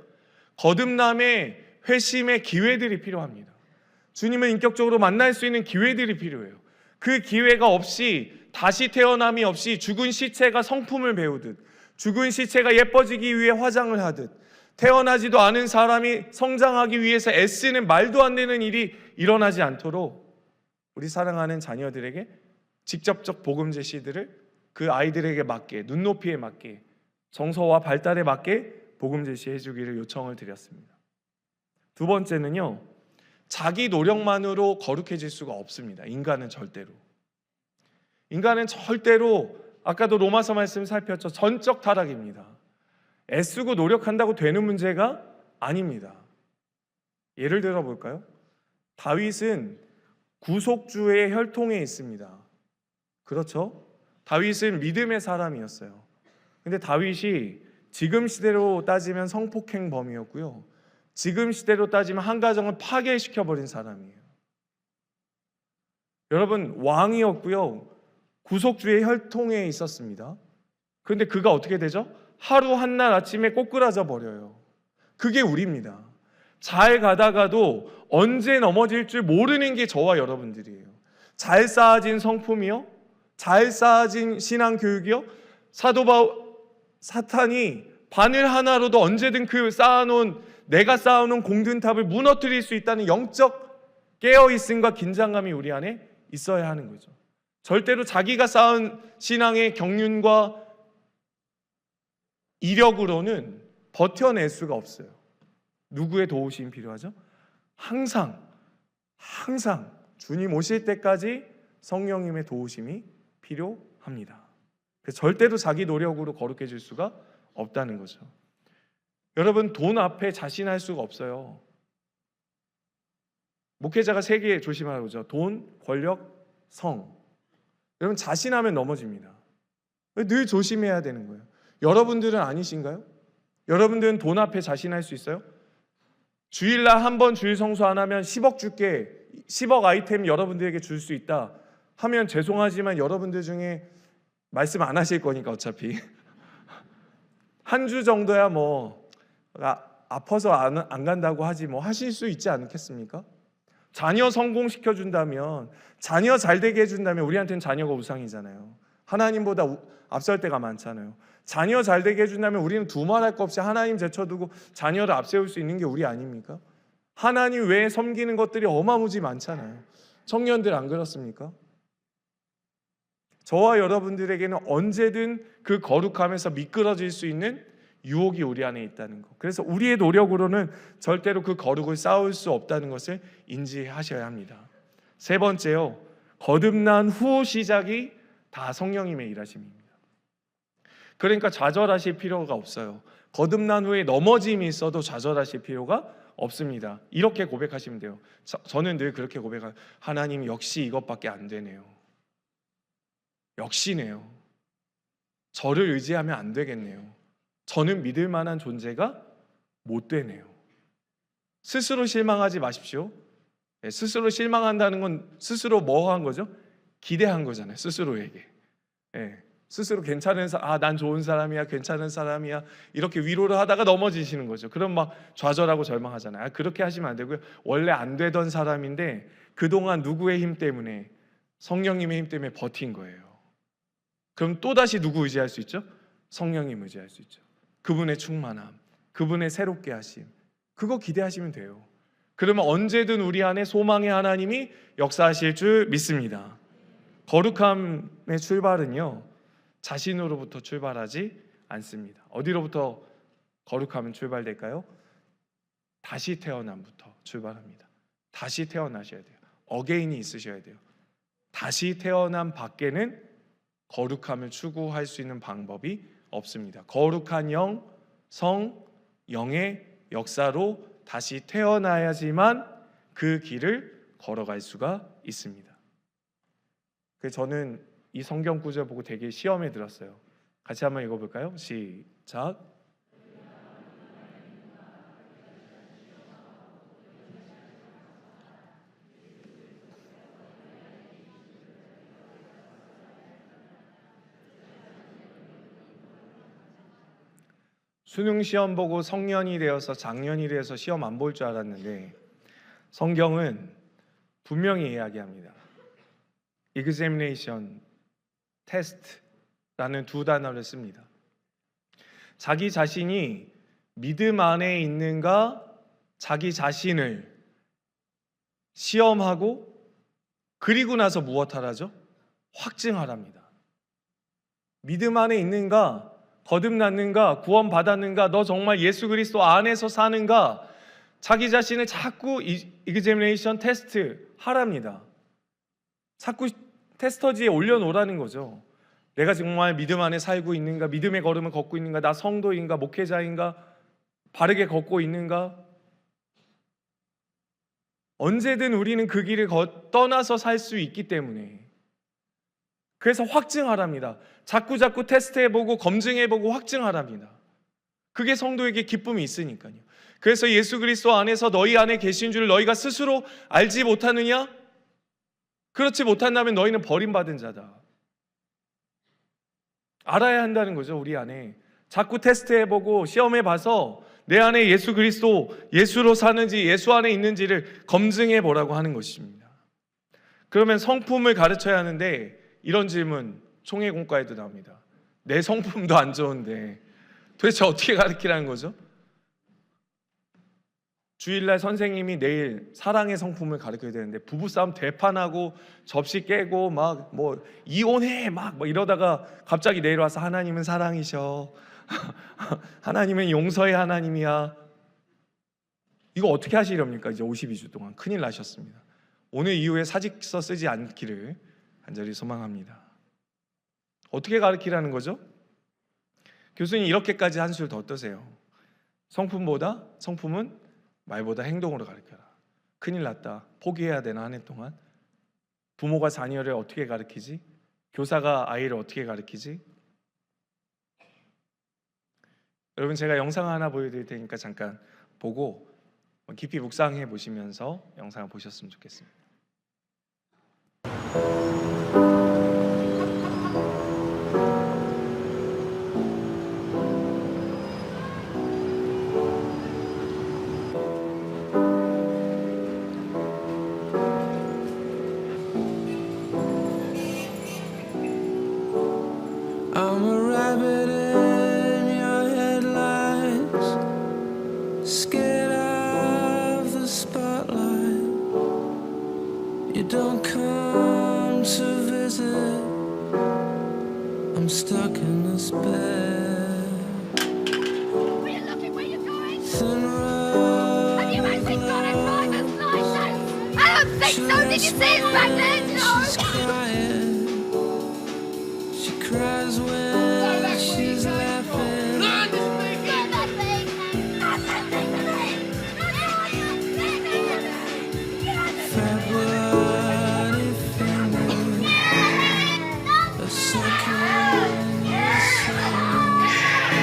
거듭남의 회심의 기회들이 필요합니다. 주님을 인격적으로 만날 수 있는 기회들이 필요해요. 그 기회가 없이, 다시 태어남이 없이 죽은 시체가 성품을 배우듯, 죽은 시체가 예뻐지기 위해 화장을 하듯, 태어나지도 않은 사람이 성장하기 위해서 애쓰는 말도 안 되는 일이 일어나지 않도록 우리 사랑하는 자녀들에게 직접적 복음 제시들을 그 아이들에게 맞게, 눈높이에 맞게, 정서와 발달에 맞게 복음 제시해 주기를 요청을 드렸습니다. 두 번째는요, 자기 노력만으로 거룩해질 수가 없습니다. 인간은 절대로 아까도 로마서 말씀 살폈죠. 전적 타락입니다. 애쓰고 노력한다고 되는 문제가 아닙니다. 예를 들어 볼까요? 다윗은 구속주의 혈통에 있습니다. 그렇죠? 다윗은 믿음의 사람이었어요. 근데 다윗이 지금 시대로 따지면 성폭행범이었고요, 지금 시대로 따지면 한 가정을 파괴시켜버린 사람이에요. 여러분, 왕이었고요, 구속주의 혈통에 있었습니다. 그런데 그가 어떻게 되죠? 하루 한날 아침에 꼬꾸라져 버려요. 그게 우리입니다. 잘 가다가도 언제 넘어질 줄 모르는 게 저와 여러분들이에요. 잘 쌓아진 성품이요, 잘 쌓아진 신앙 교육이요, 사탄이 바늘 하나로도 언제든 그 내가 쌓아놓은 공든탑을 무너뜨릴 수 있다는 영적 깨어있음과 긴장감이 우리 안에 있어야 하는 거죠. 절대로 자기가 쌓은 신앙의 경륜과 이력으로는 버텨낼 수가 없어요. 누구의 도우심이 필요하죠? 항상 주님 오실 때까지 성령님의 도우심이 필요합니다. 그래서 절대로 자기 노력으로 거룩해질 수가 없다는 거죠. 여러분, 돈 앞에 자신할 수가 없어요. 목회자가 세 개 조심하라고 그러죠. 돈, 권력, 성. 여러분, 자신하면 넘어집니다. 늘 조심해야 되는 거예요. 여러분들은 아니신가요? 여러분들은 돈 앞에 자신할 수 있어요? 주일날 한 번 주일 성수 안 하면 10억 줄게, 10억 아이템 여러분들에게 줄 수 있다 하면 죄송하지만 여러분들 중에 말씀 안 하실 거니까 어차피 한 주 정도야 뭐 아파서 안 간다고 하지 뭐 하실 수 있지 않겠습니까? 자녀 성공시켜 준다면, 자녀 잘 되게 해준다면, 우리한테는 자녀가 우상이잖아요. 하나님보다 앞설 때가 많잖아요. 자녀 잘 되게 해준다면 우리는 두말할 거 없이 하나님 제쳐두고 자녀를 앞세울 수 있는 게 우리 아닙니까? 하나님 외에 섬기는 것들이 어마무지 많잖아요. 청년들 안 그렇습니까? 저와 여러분들에게는 언제든 그 거룩함에서 미끄러질 수 있는 유혹이 우리 안에 있다는 것. 그래서 우리의 노력으로는 절대로 그 거룩을 쌓을 수 없다는 것을 인지하셔야 합니다. 세 번째요, 거듭난 후 시작이 다 성령님의 일하심입니다. 그러니까 좌절하실 필요가 없어요. 거듭난 후에 넘어짐이 있어도 좌절하실 필요가 없습니다. 이렇게 고백하시면 돼요. 저는 늘 그렇게 고백해요. 하나님, 역시 이것밖에 안 되네요. 역시네요. 저를 의지하면 안 되겠네요. 저는 믿을 만한 존재가 못 되네요. 스스로 실망하지 마십시오. 스스로 실망한다는 건 스스로 뭐 한 거죠? 기대한 거잖아요. 스스로에게. 스스로 괜찮은 난 좋은 사람이야, 괜찮은 사람이야, 이렇게 위로를 하다가 넘어지시는 거죠. 그럼 막 좌절하고 절망하잖아요. 그렇게 하시면 안 되고요. 원래 안 되던 사람인데 그동안 누구의 힘 때문에, 성령님의 힘 때문에 버틴 거예요. 그럼 또다시 누구 의지할 수 있죠? 성령님 의지할 수 있죠. 그분의 충만함, 그분의 새롭게 하심, 그거 기대하시면 돼요. 그러면 언제든 우리 안에 소망의 하나님이 역사하실 줄 믿습니다. 거룩함의 출발은요, 자신으로부터 출발하지 않습니다. 어디로부터 거룩함은 출발될까요? 다시 태어남부터 출발합니다. 다시 태어나셔야 돼요. 어게인이 있으셔야 돼요. 다시 태어남 밖에는 거룩함을 추구할 수 있는 방법이 없습니다. 거룩한 영, 성, 영의 역사로 다시 태어나야지만 그 길을 걸어갈 수가 있습니다. 그래서 저는 이 성경 구절 보고 되게 시험에 들었어요. 같이 한번 읽어볼까요? 시작. 수능 시험 보고 성년이 되어서 장년이 되어서 시험 안 볼 줄 알았는데 성경은 분명히 이야기합니다. examination, test라는 두 단어를 씁니다. 자기 자신이 믿음 안에 있는가, 자기 자신을 시험하고 그리고 나서 무엇하라죠? 확증하랍니다. 믿음 안에 있는가, 거듭났는가, 구원받았는가, 너 정말 예수 그리스도 안에서 사는가, 자기 자신을 자꾸 examination, 테스트 하랍니다. 자꾸 테스터지에 올려놓으라는 거죠. 내가 정말 믿음 안에 살고 있는가, 믿음의 걸음을 걷고 있는가, 나 성도인가, 목회자인가, 바르게 걷고 있는가. 언제든 우리는 그 길을 떠나서 살 수 있기 때문에, 그래서 확증하랍니다. 자꾸 테스트해보고 검증해보고 확증하랍니다. 그게 성도에게 기쁨이 있으니까요. 그래서 예수 그리스도 안에서 너희 안에 계신 줄 너희가 스스로 알지 못하느냐? 그렇지 못한다면 너희는 버림받은 자다. 알아야 한다는 거죠. 우리 안에 자꾸 테스트해보고 시험해봐서 내 안에 예수 그리스도, 예수로 사는지 예수 안에 있는지를 검증해보라고 하는 것입니다. 그러면 성품을 가르쳐야 하는데 이런 질문 총회공과에도 나옵니다. 내 성품도 안 좋은데 도대체 어떻게 가르치라는 거죠? 주일날 선생님이 내일 사랑의 성품을 가르쳐야 되는데 부부싸움 대판하고 접시 깨고 막 뭐 이혼해 막 이러다가 갑자기 내일 와서 하나님은 사랑이셔. 하나님은 용서의 하나님이야. 이거 어떻게 하시렵니까? 이제 52주 동안 큰일 나셨습니다. 오늘 이후에 사직서 쓰지 않기를 간절히 소망합니다. 어떻게 가르치라는 거죠? 교수님 이렇게까지 한 술 더 뜨세요. 성품은 말보다 행동으로 가르쳐라. 큰일 났다. 포기해야 되나 한 해 동안? 부모가 자녀를 어떻게 가르치지? 교사가 아이를 어떻게 가르치지? 여러분 제가 영상 하나 보여드릴 테니까 잠깐 보고 깊이 묵상해 보시면서 영상을 보셨으면 좋겠습니다. I'm a rabbit in your headlights, scared of the spotlight. You don't come to visit, I'm stuck in this bed. Are you looking where you're going? Thin rug Have you actually got a driver's license? I don't think so. Did you see his back there? she's crying. She cries when she's laughing. February fingers are sinking in your sand.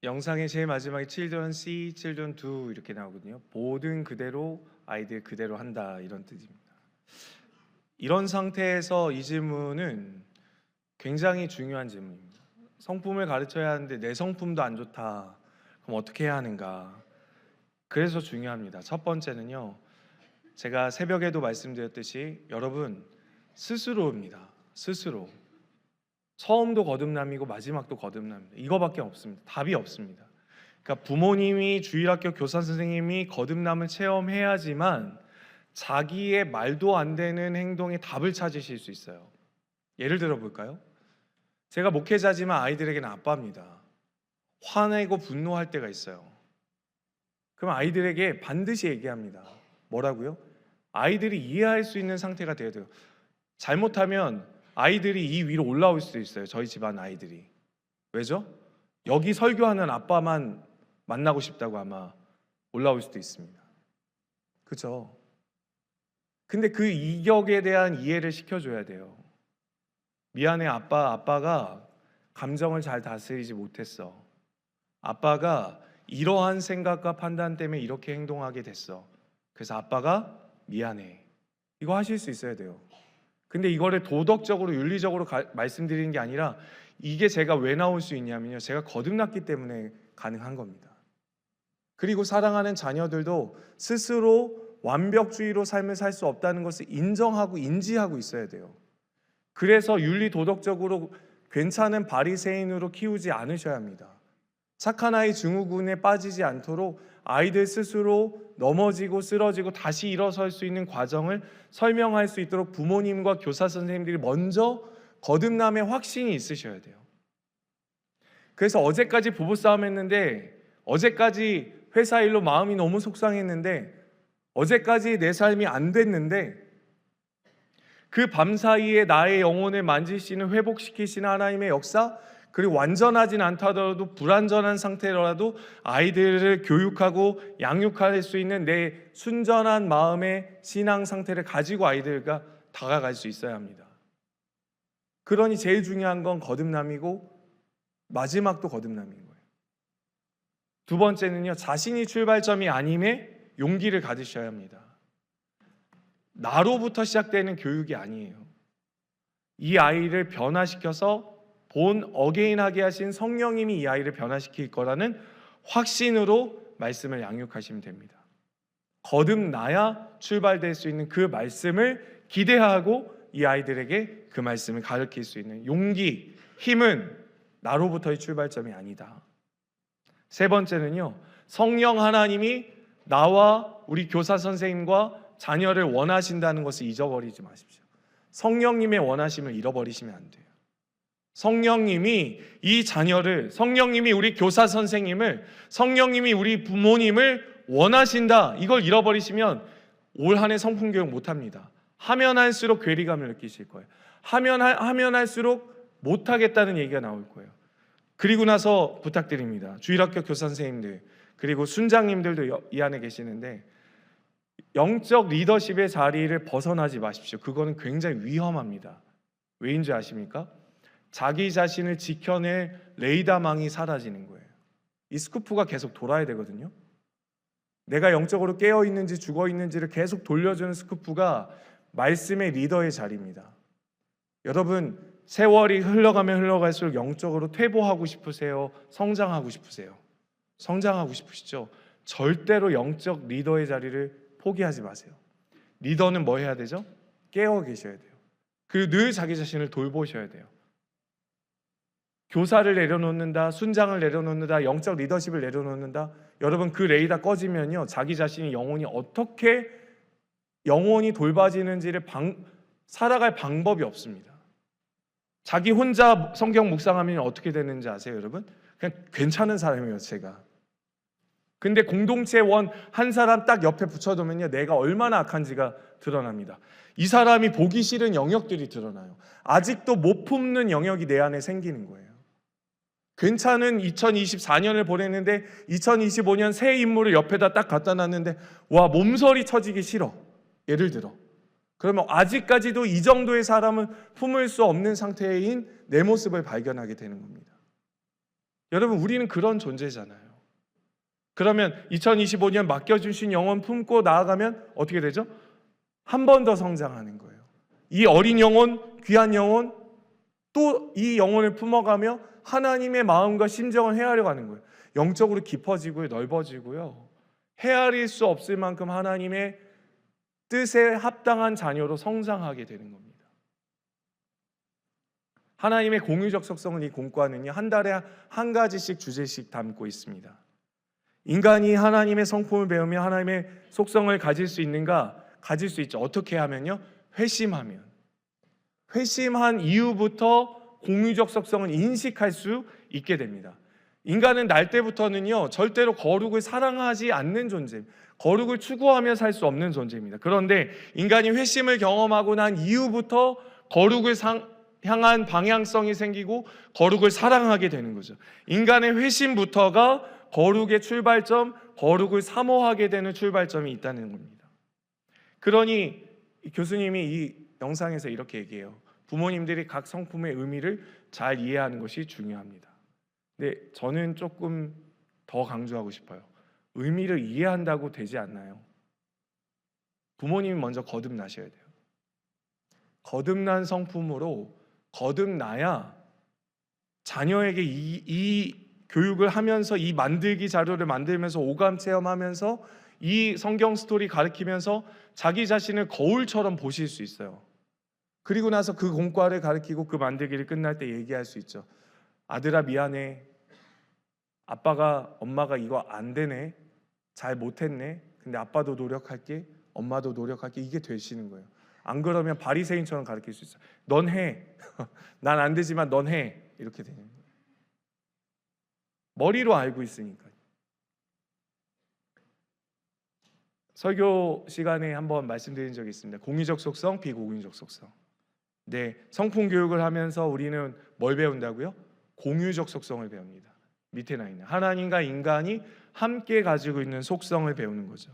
영상의 제일 마지막에 children see, children do 이렇게 나오거든요. 모든 그대로 아이들 그대로 한다 이런 뜻입니다. 이런 상태에서 이 질문은 굉장히 중요한 질문입니다. 성품을 가르쳐야 하는데 내 성품도 안 좋다. 그럼 어떻게 해야 하는가? 그래서 중요합니다. 첫 번째는요. 제가 새벽에도 말씀드렸듯이 여러분 스스로입니다. 스스로. 처음도 거듭남이고 마지막도 거듭남입니다. 이거밖에 없습니다. 답이 없습니다. 그러니까 부모님이 주일학교 교사 선생님이 거듭남을 체험해야지만 자기의 말도 안 되는 행동의 답을 찾으실 수 있어요. 예를 들어 볼까요? 제가 목회자지만 아이들에게는 아빠입니다. 화내고 분노할 때가 있어요. 그럼 아이들에게 반드시 얘기합니다. 뭐라고요? 아이들이 이해할 수 있는 상태가 돼야 돼요. 잘못하면 아이들이 이 위로 올라올 수도 있어요. 저희 집안 아이들이. 왜죠? 여기 설교하는 아빠만 만나고 싶다고 아마 올라올 수도 있습니다. 그렇죠? 근데 그 이격에 대한 이해를 시켜줘야 돼요. 미안해 아빠가 감정을 잘 다스리지 못했어. 아빠가 이러한 생각과 판단 때문에 이렇게 행동하게 됐어. 그래서 아빠가 미안해. 이거 하실 수 있어야 돼요. 근데 이거를 도덕적으로 윤리적으로 말씀드리는 게 아니라 이게 제가 왜 나올 수 있냐면요. 제가 거듭났기 때문에 가능한 겁니다. 그리고 사랑하는 자녀들도 스스로 완벽주의로 삶을 살 수 없다는 것을 인정하고 인지하고 있어야 돼요. 그래서 윤리 도덕적으로 괜찮은 바리새인으로 키우지 않으셔야 합니다. 착한 아이 증후군에 빠지지 않도록 아이들 스스로 넘어지고 쓰러지고 다시 일어설 수 있는 과정을 설명할 수 있도록 부모님과 교사 선생님들이 먼저 거듭남의 확신이 있으셔야 돼요. 그래서 어제까지 부부싸움 했는데, 어제까지 회사 일로 마음이 너무 속상했는데, 어제까지 내 삶이 안 됐는데 그 밤사이에 나의 영혼을 만지시는 회복시키시는 하나님의 역사, 그리고 완전하진 않다더라도 불완전한 상태라도 아이들을 교육하고 양육할 수 있는 내 순전한 마음의 신앙 상태를 가지고 아이들과 다가갈 수 있어야 합니다. 그러니 제일 중요한 건 거듭남이고 마지막도 거듭남인 거예요. 두 번째는요, 자신이 출발점이 아님에 용기를 가지셔야 합니다. 나로부터 시작되는 교육이 아니에요. 이 아이를 변화시켜서 본 어게인하게 하신 성령님이 이 아이를 변화시킬 거라는 확신으로 말씀을 양육하시면 됩니다. 거듭나야 출발될 수 있는 그 말씀을 기대하고 이 아이들에게 그 말씀을 가르칠 수 있는 용기, 힘은 나로부터의 출발점이 아니다. 세 번째는요, 성령 하나님이 나와 우리 교사 선생님과 자녀를 원하신다는 것을 잊어버리지 마십시오. 성령님의 원하심을 잃어버리시면 안 돼요. 성령님이 이 자녀를, 성령님이 우리 교사 선생님을, 성령님이 우리 부모님을 원하신다, 이걸 잃어버리시면 올 한 해 성품교육 못합니다. 하면 할수록 괴리감을 느끼실 거예요. 하면 할수록 못하겠다는 얘기가 나올 거예요. 그리고 나서 부탁드립니다. 주일학교 교사 선생님들 그리고 순장님들도 이 안에 계시는데 영적 리더십의 자리를 벗어나지 마십시오. 그거는 굉장히 위험합니다. 왜인지 아십니까? 자기 자신을 지켜낼 레이더망이 사라지는 거예요. 이 스쿠프가 계속 돌아야 되거든요. 내가 영적으로 깨어있는지 죽어있는지를 계속 돌려주는 스쿠프가 말씀의 리더의 자리입니다. 여러분, 세월이 흘러가면 흘러갈수록 영적으로 퇴보하고 싶으세요? 성장하고 싶으세요? 성장하고 싶으시죠? 절대로 영적 리더의 자리를 포기하지 마세요. 리더는 뭐 해야 되죠? 깨어 계셔야 돼요. 그리고 늘 자기 자신을 돌보셔야 돼요. 교사를 내려놓는다, 순장을 내려놓는다, 영적 리더십을 내려놓는다. 여러분, 그 레이더 꺼지면요, 자기 자신이 영혼이 어떻게 영혼이 돌봐지는지를 살아갈 방법이 없습니다. 자기 혼자 성경 묵상하면 어떻게 되는지 아세요, 여러분? 그냥 괜찮은 사람이에요, 제가. 근데 공동체 원 한 사람 딱 옆에 붙여두면요, 내가 얼마나 악한지가 드러납니다. 이 사람이 보기 싫은 영역들이 드러나요. 아직도 못 품는 영역이 내 안에 생기는 거예요. 괜찮은 2024년을 보냈는데 2025년 새 인물을 옆에다 딱 갖다 놨는데 와, 몸서리 쳐지기 싫어. 예를 들어. 그러면 아직까지도 이 정도의 사람은 품을 수 없는 상태인 내 모습을 발견하게 되는 겁니다. 여러분, 우리는 그런 존재잖아요. 그러면 2025년 맡겨주신 영혼 품고 나아가면 어떻게 되죠? 한 번 더 성장하는 거예요. 이 어린 영혼, 귀한 영혼, 또 이 영혼을 품어가며 하나님의 마음과 심정을 헤아려 가는 거예요. 영적으로 깊어지고요, 넓어지고요, 헤아릴 수 없을 만큼 하나님의 뜻에 합당한 자녀로 성장하게 되는 겁니다. 하나님의 공유적 속성은 이 공과는요, 한 달에 한 가지씩 주제씩 담고 있습니다. 인간이 하나님의 성품을 배우며 하나님의 속성을 가질 수 있는가? 가질 수 있죠. 어떻게 하면요? 회심하면. 회심한 이후부터 공유적 속성은 인식할 수 있게 됩니다. 인간은 날 때부터는요, 절대로 거룩을 사랑하지 않는 존재, 거룩을 추구하며 살 수 없는 존재입니다. 그런데 인간이 회심을 경험하고 난 이후부터 거룩을 향한 방향성이 생기고 거룩을 사랑하게 되는 거죠. 인간의 회심부터가 거룩의 출발점, 거룩을 사모하게 되는 출발점이 있다는 겁니다. 그러니 교수님이 이 영상에서 이렇게 얘기해요. 부모님들이 각 성품의 의미를 잘 이해하는 것이 중요합니다. 근데 저는 조금 더 강조하고 싶어요. 의미를 이해한다고 되지 않나요? 부모님이 먼저 거듭나셔야 돼요. 거듭난 성품으로 거듭나야 자녀에게 이 교육을 하면서, 이 만들기 자료를 만들면서, 오감 체험하면서, 이 성경 스토리 가르치면서 자기 자신을 거울처럼 보실 수 있어요. 그리고 나서 그 공과를 가르치고 그 만들기를 끝날 때 얘기할 수 있죠. 아들아, 미안해. 엄마가 이거 안 되네. 잘 못했네. 근데 아빠도 노력할게. 엄마도 노력할게. 이게 되시는 거예요. 안 그러면 바리새인처럼 가르칠 수 있어요. 넌 해. 난 안 되지만 넌 해. 이렇게 되는 거예요. 머리로 알고 있으니까. 설교 시간에 한번 말씀드린 적이 있습니다. 공유적 속성, 비공유적 속성. 네, 성품 교육을 하면서 우리는 뭘 배운다고요? 공유적 속성을 배웁니다. 밑에 나 있는 하나님과 인간이 함께 가지고 있는 속성을 배우는 거죠.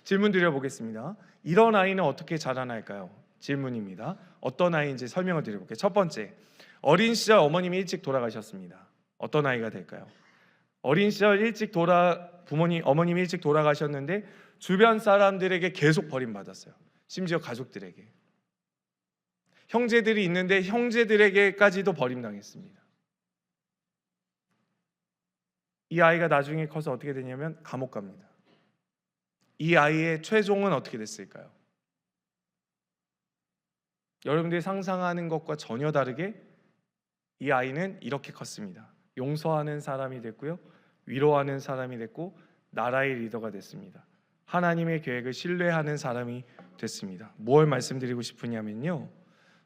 질문 드려보겠습니다. 이런 아이는 어떻게 자라날까요? 질문입니다. 어떤 아이인지 설명을 드려볼게요. 첫 번째, 어린 시절 어머님이 일찍 돌아가셨습니다. 어떤 아이가 될까요? 어린 시절 어머님이 일찍 돌아가셨는데 주변 사람들에게 계속 버림받았어요. 심지어 가족들에게. 형제들이 있는데 형제들에게까지도 버림당했습니다. 이 아이가 나중에 커서 어떻게 되냐면 감옥 갑니다. 이 아이의 최종은 어떻게 됐을까요? 여러분들이 상상하는 것과 전혀 다르게 이 아이는 이렇게 컸습니다. 용서하는 사람이 됐고요, 위로하는 사람이 됐고, 나라의 리더가 됐습니다. 하나님의 계획을 신뢰하는 사람이 됐습니다. 뭘 말씀드리고 싶으냐면요,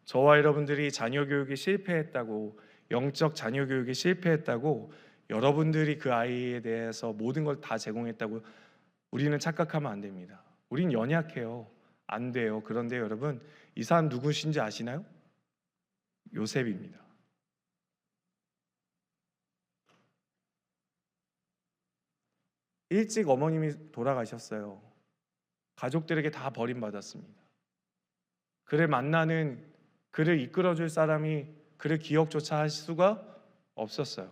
저와 여러분들이 자녀 교육이 실패했다고, 영적 자녀 교육이 실패했다고 여러분들이 그 아이에 대해서 모든 걸 다 제공했다고 우리는 착각하면 안 됩니다. 우린 연약해요. 안 돼요. 그런데 여러분, 이 사람 누구신지 아시나요? 요셉입니다. 일찍 어머님이 돌아가셨어요. 가족들에게 다 버림받았습니다. 그를 만나는, 그를 이끌어줄 사람이 그를 기억조차 할 수가 없었어요.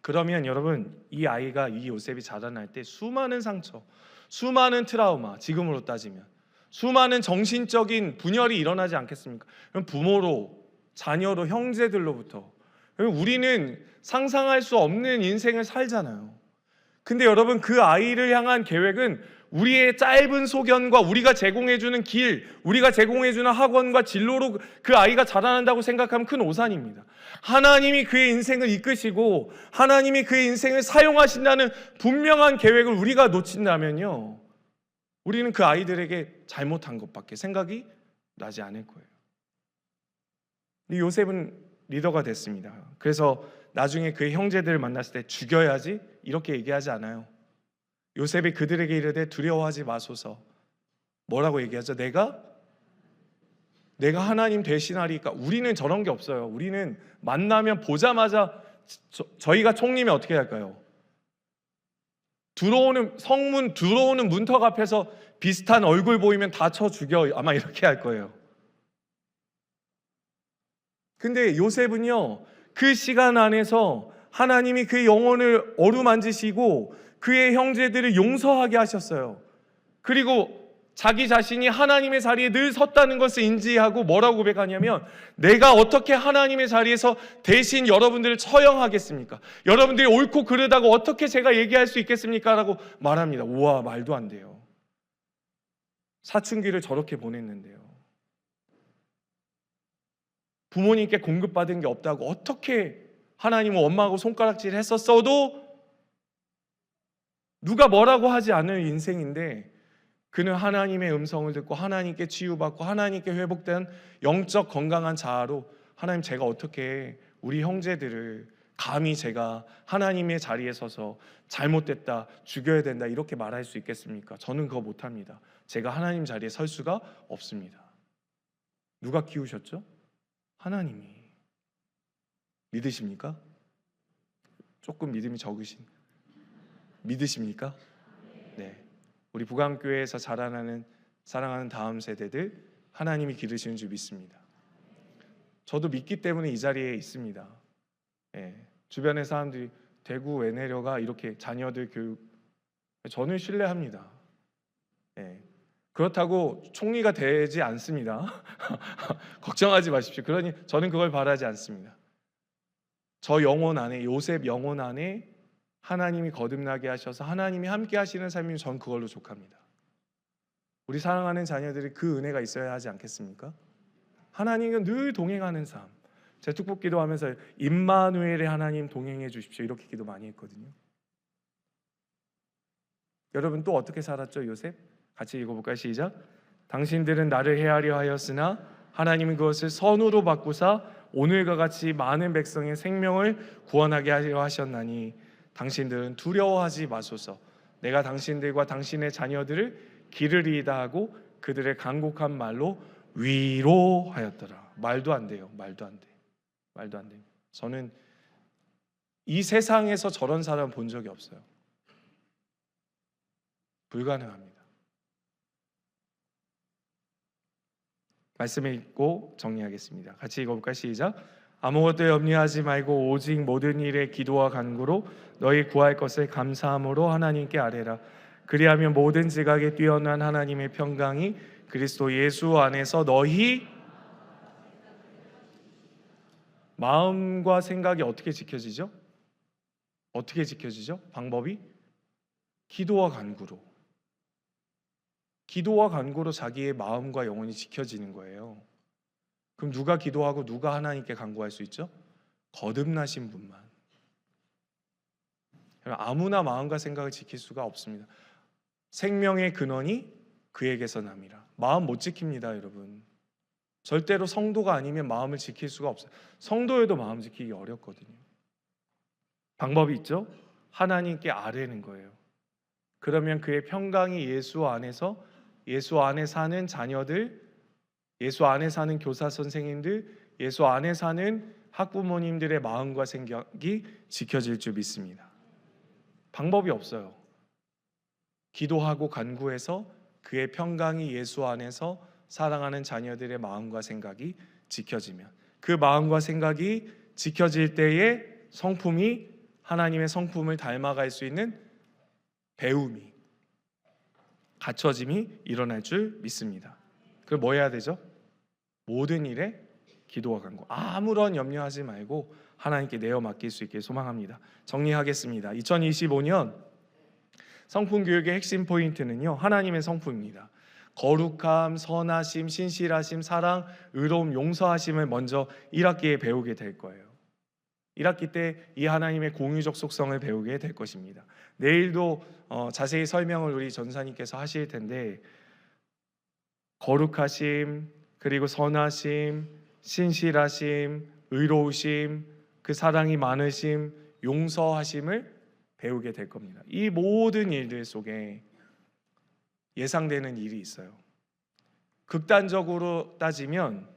그러면 여러분, 이 아이가, 이 요셉이 자라날 때 수많은 상처, 수많은 트라우마, 지금으로 따지면 수많은 정신적인 분열이 일어나지 않겠습니까? 부모로, 자녀로, 형제들로부터. 우리는 상상할 수 없는 인생을 살잖아요. 근데 여러분, 그 아이를 향한 계획은 우리의 짧은 소견과 우리가 제공해주는 길, 우리가 제공해주는 학원과 진로로 그 아이가 자라난다고 생각하면 큰 오산입니다. 하나님이 그의 인생을 이끄시고 하나님이 그의 인생을 사용하신다는 분명한 계획을 우리가 놓친다면요, 우리는 그 아이들에게 잘못한 것밖에 생각이 나지 않을 거예요. 요셉은 리더가 됐습니다. 그래서 나중에 그의 형제들을 만났을 때 죽여야지 이렇게 얘기하지 않아요. 요셉이 그들에게 이르되 두려워하지 마소서. 뭐라고 얘기하죠? 내가 하나님 대신하리까. 우리는 저런 게 없어요. 우리는 만나면 보자마자 저희가 총리면 어떻게 할까요? 성문 들어오는 문턱 앞에서 비슷한 얼굴 보이면 다 쳐 죽여, 아마 이렇게 할 거예요. 근데 요셉은요, 그 시간 안에서 하나님이 그의 영혼을 어루만지시고 그의 형제들을 용서하게 하셨어요. 그리고 자기 자신이 하나님의 자리에 늘 섰다는 것을 인지하고 뭐라고 고백하냐면, 내가 어떻게 하나님의 자리에서 대신 여러분들을 처형하겠습니까? 여러분들이 옳고 그르다고 어떻게 제가 얘기할 수 있겠습니까? 라고 말합니다. 우와, 말도 안 돼요. 사춘기를 저렇게 보냈는데요, 부모님께 공급받은 게 없다고 어떻게 하나님은 엄마하고 손가락질 했었어도 누가 뭐라고 하지 않을 인생인데, 그는 하나님의 음성을 듣고 하나님께 치유받고 하나님께 회복된 영적 건강한 자아로, 하나님, 제가 어떻게 우리 형제들을 감히 제가 하나님의 자리에 서서 잘못됐다, 죽여야 된다 이렇게 말할 수 있겠습니까? 저는 그거 못합니다. 제가 하나님 자리에 설 수가 없습니다. 누가 키우셨죠? 하나님이. 믿으십니까? 조금 믿음이 적으신, 믿으십니까? 네. 우리 부강교회에서 자라나는 사랑하는 다음 세대들, 하나님이 기르시는 줄 믿습니다. 저도 믿기 때문에 이 자리에 있습니다. 주변의 사람들이 대구 왜 내려가 이렇게 자녀들 교육, 저는 신뢰합니다. 그렇다고 총리가 되지 않습니다. 걱정하지 마십시오. 그러니 저는 그걸 바라지 않습니다. 저 영혼 안에, 요셉 영혼 안에 하나님이 거듭나게 하셔서 하나님이 함께 하시는 삶이면 전 그걸로 족합니다. 우리 사랑하는 자녀들이 그 은혜가 있어야 하지 않겠습니까? 하나님과 늘 동행하는 삶. 제가 축복 기도하면서 임마누엘의 하나님 동행해 주십시오 이렇게 기도 많이 했거든요. 여러분 또 어떻게 살았죠? 요셉? 같이 읽어볼까요? 시작. 당신들은 나를 해하려 하였으나 하나님은 그것을 선으로 바꾸사 오늘과 같이 많은 백성의 생명을 구원하게 하려 하셨나니 당신들은 두려워하지 마소서. 내가 당신들과 당신의 자녀들을 기르리이다 하고 그들의 간곡한 말로 위로하였더라. 말도 안 돼요. 말도 안 돼. 말도 안 돼요. 저는 이 세상에서 저런 사람 본 적이 없어요. 불가능합니다. 말씀을 읽고 정리하겠습니다. 같이 읽어볼까요? 시작. 아무것도 염려하지 말고 오직 모든 일에 기도와 간구로 너희 구할 것을 감사함으로 하나님께 아뢰라. 그리하면 모든 지각에 뛰어난 하나님의 평강이 그리스도 예수 안에서 너희 마음과 생각이 어떻게 지켜지죠? 어떻게 지켜지죠? 방법이 기도와 간구로. 기도와 간구로 자기의 마음과 영혼이 지켜지는 거예요. 그럼 누가 기도하고 누가 하나님께 간구할 수 있죠? 거듭나신 분만. 아무나 마음과 생각을 지킬 수가 없습니다. 생명의 근원이 그에게서 남이라. 마음 못 지킵니다, 여러분. 절대로 성도가 아니면 마음을 지킬 수가 없어요. 성도여도 마음 지키기 어렵거든요. 방법이 있죠? 하나님께 아뢰는 거예요. 그러면 그의 평강이 예수 안에서, 예수 안에 사는 자녀들, 예수 안에 사는 교사 선생님들, 예수 안에 사는 학부모님들의 마음과 생각이 지켜질 줄 믿습니다. 방법이 없어요. 기도하고 간구해서 그의 평강이 예수 안에서 사랑하는 자녀들의 마음과 생각이 지켜지면, 그 마음과 생각이 지켜질 때에 성품이 하나님의 성품을 닮아갈 수 있는 배움이, 갖춰짐이 일어날 줄 믿습니다. 그럼 뭐 해야 되죠? 모든 일에 기도와 간구, 아무런 염려하지 말고 하나님께 내어 맡길 수 있게 소망합니다. 정리하겠습니다. 2025년 성품 교육의 핵심 포인트는요, 하나님의 성품입니다. 거룩함, 선하심, 신실하심, 사랑, 의로움, 용서하심을 먼저 1학기에 배우게 될 거예요. 1학기 때 이 하나님의 공유적 속성을 배우게 될 것입니다. 내일도 자세히 설명을 우리 전사님께서 하실 텐데, 거룩하심, 그리고 선하심, 신실하심, 의로우심, 그 사랑이 많으심, 용서하심을 배우게 될 겁니다. 이 모든 일들 속에 예상되는 일이 있어요. 극단적으로 따지면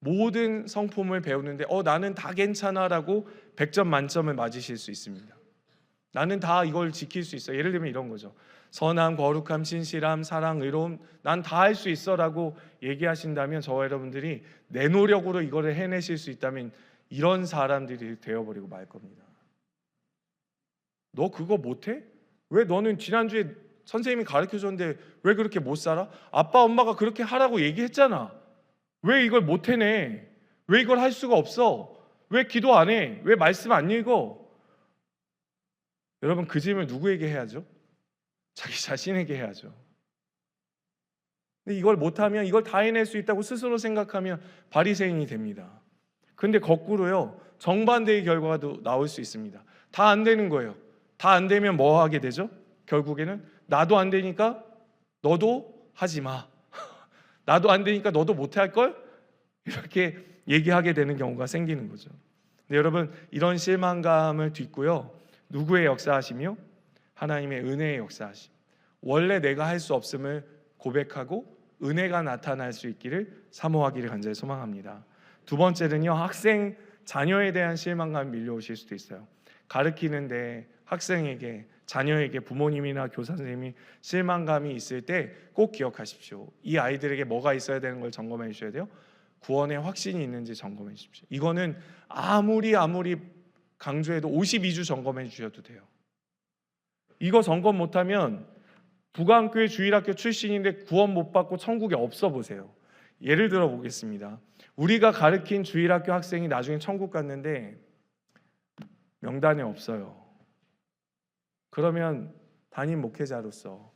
모든 성품을 배우는데 나는 다 괜찮아라고 100점 만점을 맞으실 수 있습니다. 나는 다 이걸 지킬 수 있어. 예를 들면 이런 거죠. 선함, 거룩함, 신실함, 사랑, 의로움, 난 다 할 수 있어라고 얘기하신다면, 저와 여러분들이 내 노력으로 이거를 해내실 수 있다면 이런 사람들이 되어버리고 말 겁니다. 너 그거 못해? 왜 너는 지난주에 선생님이 가르쳐줬는데 왜 그렇게 못 살아? 아빠 엄마가 그렇게 하라고 얘기했잖아. 왜 이걸 못 해내? 왜 이걸 할 수가 없어? 왜 기도 안 해? 왜 말씀 안 읽어? 여러분, 그 질문을 누구에게 해야죠? 자기 자신에게 해야죠. 근데 이걸 못하면, 이걸 다 해낼 수 있다고 스스로 생각하면 바리새인이 됩니다. 근데 거꾸로요, 정반대의 결과도 나올 수 있습니다. 다 안 되는 거예요. 다 안 되면 뭐 하게 되죠? 결국에는 나도 안 되니까 너도 하지 마. 나도 안 되니까 너도 못해 할걸? 이렇게 얘기하게 되는 경우가 생기는 거죠. 근데 여러분, 이런 실망감을 딛고요, 누구의 역사하심이요? 하나님의 은혜의 역사하심. 원래 내가 할 수 없음을 고백하고 은혜가 나타날 수 있기를 사모하기를 간절히 소망합니다. 두 번째는요, 학생 자녀에 대한 실망감이 밀려오실 수도 있어요. 가르치는데 학생에게, 자녀에게 부모님이나 교사 선생님이 실망감이 있을 때 꼭 기억하십시오. 이 아이들에게 뭐가 있어야 되는 걸 점검해 주셔야 돼요. 구원의 확신이 있는지 점검해 주십시오. 이거는 아무리 강조해도 52주 점검해 주셔도 돼요. 이거 점검 못하면 부강교회 주일학교 출신인데 구원 못 받고 천국에 없어 보세요. 예를 들어 보겠습니다. 우리가 가르친 주일학교 학생이 나중에 천국 갔는데 명단에 없어요. 그러면 담임 목회자로서,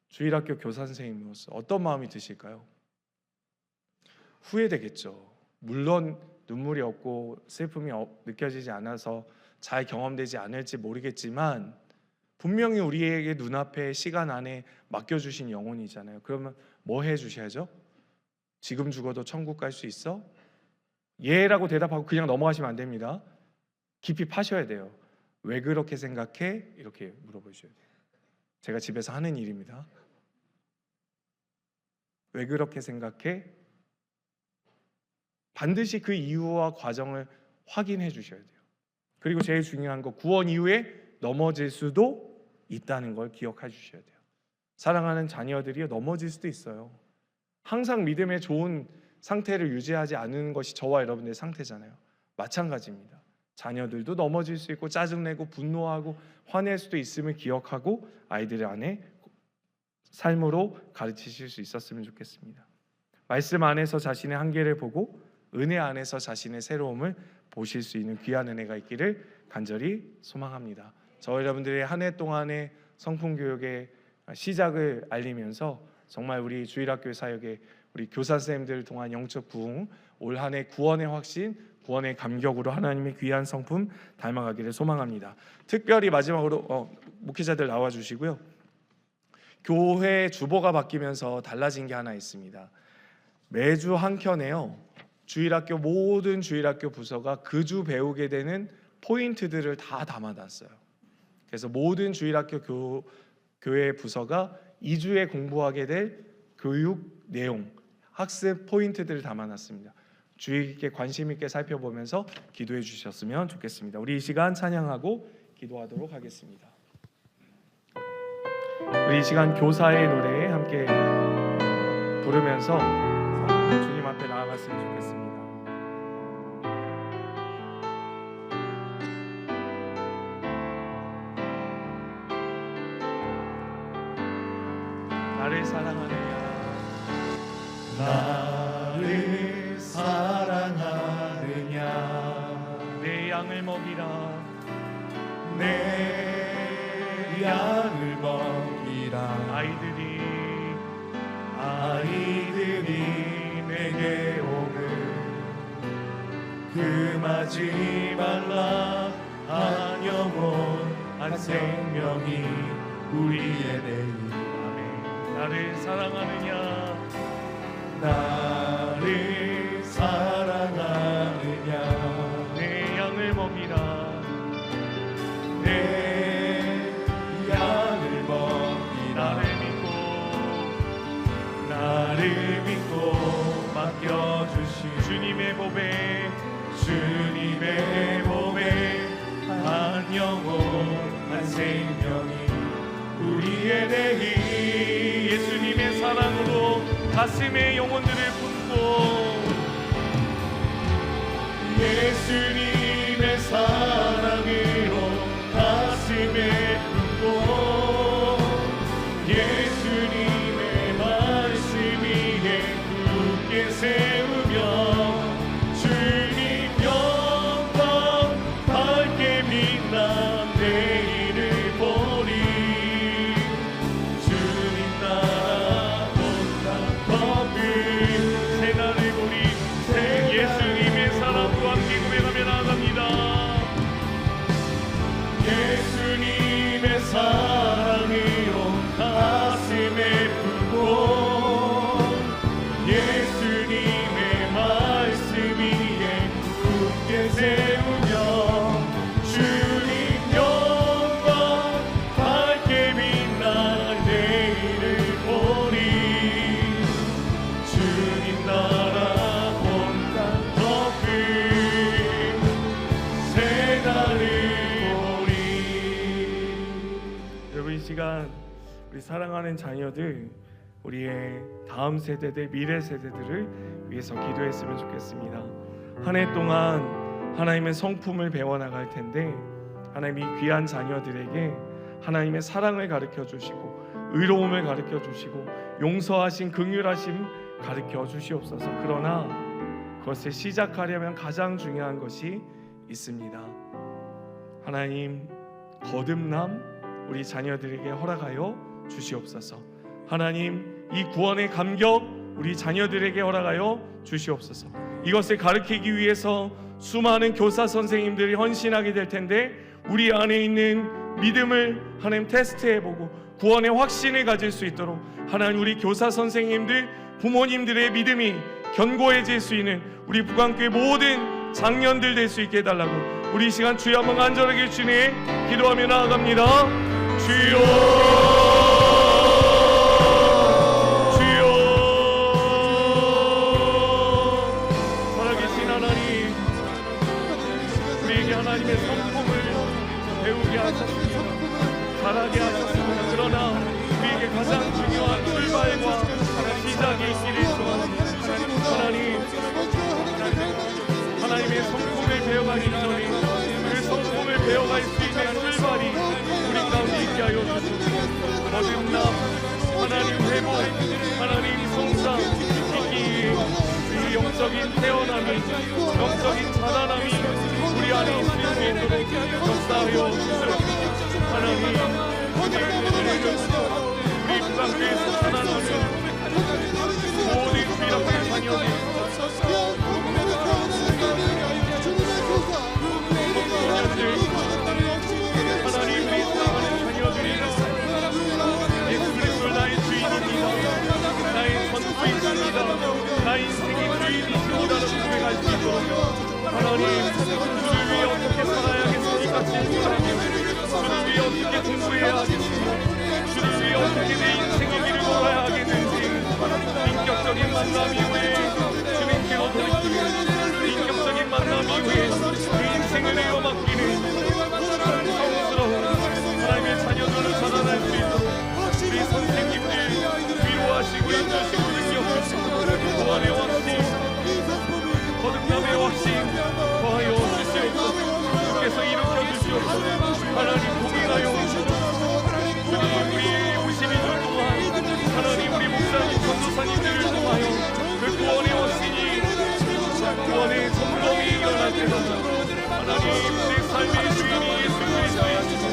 주일학교 교사 선생님으로서 어떤 마음이 드실까요? 후회되겠죠. 물론 눈물이 없고 슬픔이 느껴지지 않아서 잘 경험되지 않을지 모르겠지만, 분명히 우리에게 눈앞에 시간 안에 맡겨주신 영혼이잖아요. 그러면 뭐 해주셔야죠? 지금 죽어도 천국 갈 수 있어? 예라고 대답하고 그냥 넘어가시면 안 됩니다. 깊이 파셔야 돼요. 왜 그렇게 생각해? 이렇게 물어보셔야 돼요. 제가 집에서 하는 일입니다. 왜 그렇게 생각해? 반드시 그 이유와 과정을 확인해 주셔야 돼요. 그리고 제일 중요한 거, 구원 이후에 넘어질 수도 있다는 걸 기억해 주셔야 돼요. 사랑하는 자녀들이 넘어질 수도 있어요. 항상 믿음의 좋은 상태를 유지하지 않는 것이 저와 여러분들의 상태잖아요. 마찬가지입니다. 자녀들도 넘어질 수 있고 짜증내고 분노하고 화낼 수도 있음을 기억하고 아이들 안에 삶으로 가르치실 수 있었으면 좋겠습니다. 말씀 안에서 자신의 한계를 보고 은혜 안에서 자신의 새로움을 보실 수 있는 귀한 은혜가 있기를 간절히 소망합니다. 저 여러분들의 한 해 동안의 성품교육의 시작을 알리면서 정말 우리 주일학교 사역의 우리 교사 선생님들 동안 영적 부흥, 올 한 해 구원의 확신, 구원의 감격으로 하나님의 귀한 성품 닮아가기를 소망합니다. 특별히 마지막으로 목회자들 나와주시고요. 교회 주보가 바뀌면서 달라진 게 하나 있습니다. 매주 한 켠에요, 주일학교 모든 주일학교 부서가 그 주 배우게 되는 포인트들을 다 담아놨어요. 그래서 모든 주일학교 교회 부서가 2주에 공부하게 될 교육 내용, 학습 포인트들을 담아놨습니다. 주의 깊게 관심 있게 살펴보면서 기도해 주셨으면 좋겠습니다. 우리 이 시간 찬양하고 기도하도록 하겠습니다. 우리 이 시간 교사의 노래 함께 부르면서 주님 앞에 나아갔으면 좋겠습니다. 나를 사랑하느냐, 나를 사랑하느냐, 내 양을 먹이라, 내 양을 먹이라. 아이들이 내게 오늘 금하지 말라. 한 영혼 한 생명이 우리의 내일. 나를 사랑하느냐, 나를 사랑하느냐, 내 양을 먹이라, 내 양을 먹이라. 나를 믿고 맡겨주신 주님의 법에 한 영혼 한 생명이 우리의 내일. 예수님의 사랑으로 가슴에 영혼들을 품고, 예수님의 사랑으로 가슴에 품고, 예수님의 말씀 위에 굳게 세우며 주님 영광 밝게 빛난 내일을 보리. 주님 나라 온갖 법을 새날을 보리. 예수님의 사랑과 함께 고백하며 나아갑니다. 예수님의 사랑으로 가슴에 품고, 예수님의 말씀 위에 굳게 세우며 주님 영광 밝게 빛날 내일을 보리. 주님 나라 온갖 법을 새날을 보리. 여러분, 이 시간 우리 사랑하는 자녀들, 우리의 다음 세대들, 미래 세대들을 위해서 기도했으면 좋겠습니다. 한 해 동안 하나님의 성품을 배워나갈 텐데, 하나님이 귀한 자녀들에게 하나님의 사랑을 가르쳐 주시고, 의로움을 가르쳐 주시고, 용서하신 긍휼하심 가르쳐 주시옵소서. 그러나 그것을 시작하려면 가장 중요한 것이 있습니다. 하나님, 거듭남 우리 자녀들에게 허락하여 주시옵소서. 하나님, 이 구원의 감격 우리 자녀들에게 허락하여 주시옵소서. 이것을 가르치기 위해서 수많은 교사 선생님들이 헌신하게 될 텐데, 우리 안에 있는 믿음을 하나님 테스트해보고 구원의 확신을 가질 수 있도록 하나님, 우리 교사 선생님들, 부모님들의 믿음이 견고해질 수 있는 우리 북한교회 모든 장년들 될 수 있게 해달라고 우리 이 시간 주여 한번 간절하게 주님 기도하며 나아갑니다. 주여, 하나님의 성품을 배우게 하셨습니다. 잘하게 하셨습니다. 그러나 우리에게 가장 중요한 출발과 시작이 있기를 소원합니다. 하나님의 성품을 배워가기 전에 그 성품을 배워갈 수 있는 출발이 우리 가운데 있게 하여 주시옵소서. 거듭남, 하나님 회복, 하나님 성장 있기 위해 우리 영적 영적인 태어남이, 영적인 자라남이 우리 안에 있을 수 있도록 역사하여 주시옵소서. 하나님, 은혜를 우리 구강교회에서 자라나는 모든 주일학교 자녀들, 하나님, 우리 사랑하는 자녀들이 예수 그리스도 나의 주인입니다, 나의 전부이십니다, 나의 인생의 주인이시오라는 고백할 수 있도록 하나님, 주를 위해 어떻게 살아야겠습니까? 질문하며 주를 위해 어떻게 공부해야 하겠습니까? 주를 위해 어떻게 내 인생의 길을 걸어야 하겠는지 인격적인 만남 이후에 주님께로 돌이키는 인격적인 만남 이후에 그 인생을 내어 맡기는 성스러운 하나님의 자녀들로 자라날 수 있도록 우리 선생님들 위로하시고 인도하시고 능력 주시고 구원의 확신, 거듭남의 확신 더하여 주시옵소서. 주께서 일으켜 주시옵소서. 하나님 동행하여 주시옵소서. 주님 우리의 52년 동안 하나님 우리 목사님 전도사님들을 통하여 그 구원의 확신이 구원의 성공이 일어날 때마다 하나님 내 삶의 주인이 예수 그리스도이시고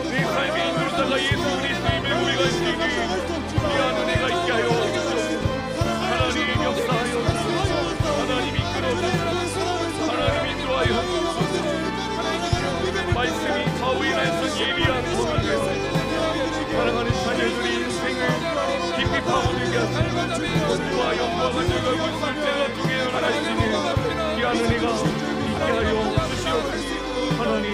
내 삶의 인도자가 예수 그리스도임을 우리가 알수 있는 귀한 은혜가 있게 하여 주시옵소서. 하나님 역사하여 주시옵소서. 하나님 이끌어 주시옵소서. 하나님 인도하여 주시옵소서. 말씀이 좌우인하여서 예리한 검이 되어 사랑하는 자녀들의 인생을 깊이 파고들게 하시고 주와 영광을 즐거운 술제가 두 개를 할 수 있는 귀한 은혜가 있게 하여 주시옵소서. 하나님,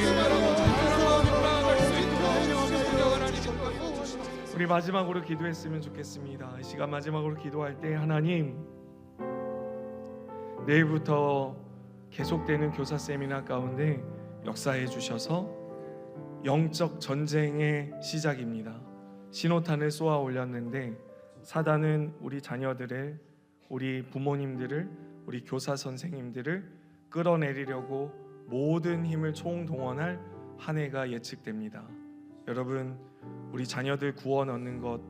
우리 마지막으로 기도했으면 좋겠습니다. 이 시간 마지막으로 기도할 때 하나님, 내일부터 계속되는 교사 세미나 가운데 역사해 주셔서 영적 전쟁의 시작입니다. 신호탄을 쏘아 올렸는데 사단은 우리 자녀들을, 우리 부모님들을, 우리 교사 선생님들을 끌어내리려고 모든 힘을 총동원할 한 해가 예측됩니다. 여러분, 우리 자녀들 구원 얻는 것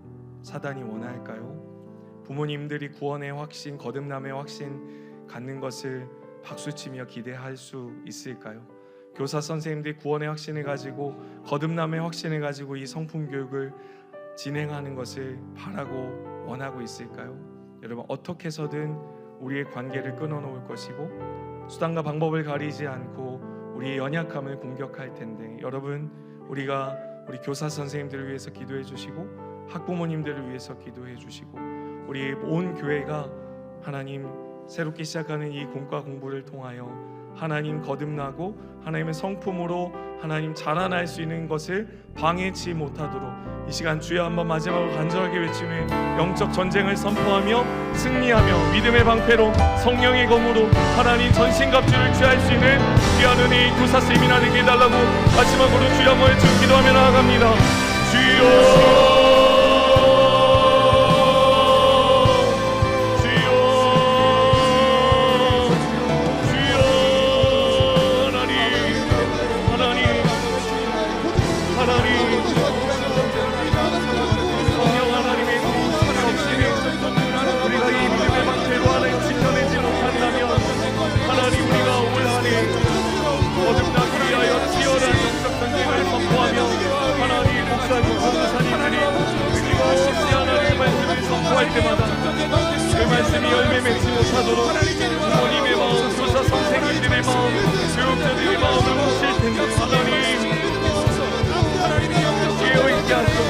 사단이 원할까요? 부모님들이 구원의 확신, 거듭남의 확신 갖는 것을 박수치며 기대할 수 있을까요? 교사 선생님들이 구원의 확신을 가지고 거듭남의 확신을 가지고 이 성품 교육을 진행하는 것을 바라고 원하고 있을까요? 여러분, 어떻게 해서든 우리의 관계를 끊어놓을 것이고 수단과 방법을 가리지 않고 우리의 연약함을 공격할 텐데, 여러분, 우리가 우리 교사 선생님들을 위해서 기도해 주시고 학부모님들을 위해서 기도해 주시고 우리 온 교회가 하나님 새롭게 시작하는 이 공과 공부를 통하여 하나님 거듭나고 하나님의 성품으로 하나님 자라날 수 있는 것을 방해치 못하도록 이 시간 주여 한번 마지막으로 간절하게 외치며 영적 전쟁을 선포하며 승리하며 믿음의 방패로 성령의 검으로 하나님 전신갑주를 취할 수 있는 귀한 은혜의 교사 세미나 되게 해달라고 마지막으로 주여 한번 외치고 기도하며 나아갑니다. 주여, 할 때마다 그 말씀이 열매 맺지 못하도록 부모님의 마음, 교사 선생님들의 마음, 교육자들의 마음을 뭉칠 텐데 하나님 깨어있게 하소서.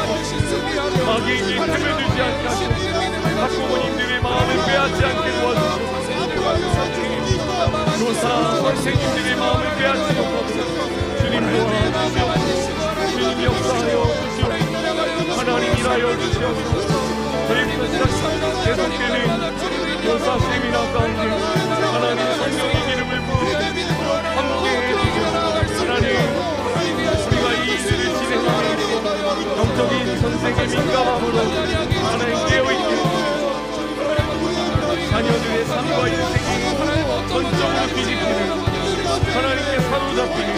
마귀에게 힘을 주지 않게 하소서. 학부모님들의 마음을 빼앗지 않게 도와주소서. 교사 선생님들의 마음을 빼앗지 못하도록 주님 도와주시옵소서. 주님 역사하여 주시옵소서. 하나님 일하여 주시옵소서. 계속되는 교사 세미나 가운데 하나님 성령의 이름을 부르시고 함께해 주시옵소서. 하나님, 우리가 이 일을 진행하면서 영적인 전쟁에 민감함으로 하나님 깨어있게 자녀들의 삶과 인생이 전적으로 뒤집히는 하나님께 사로잡히는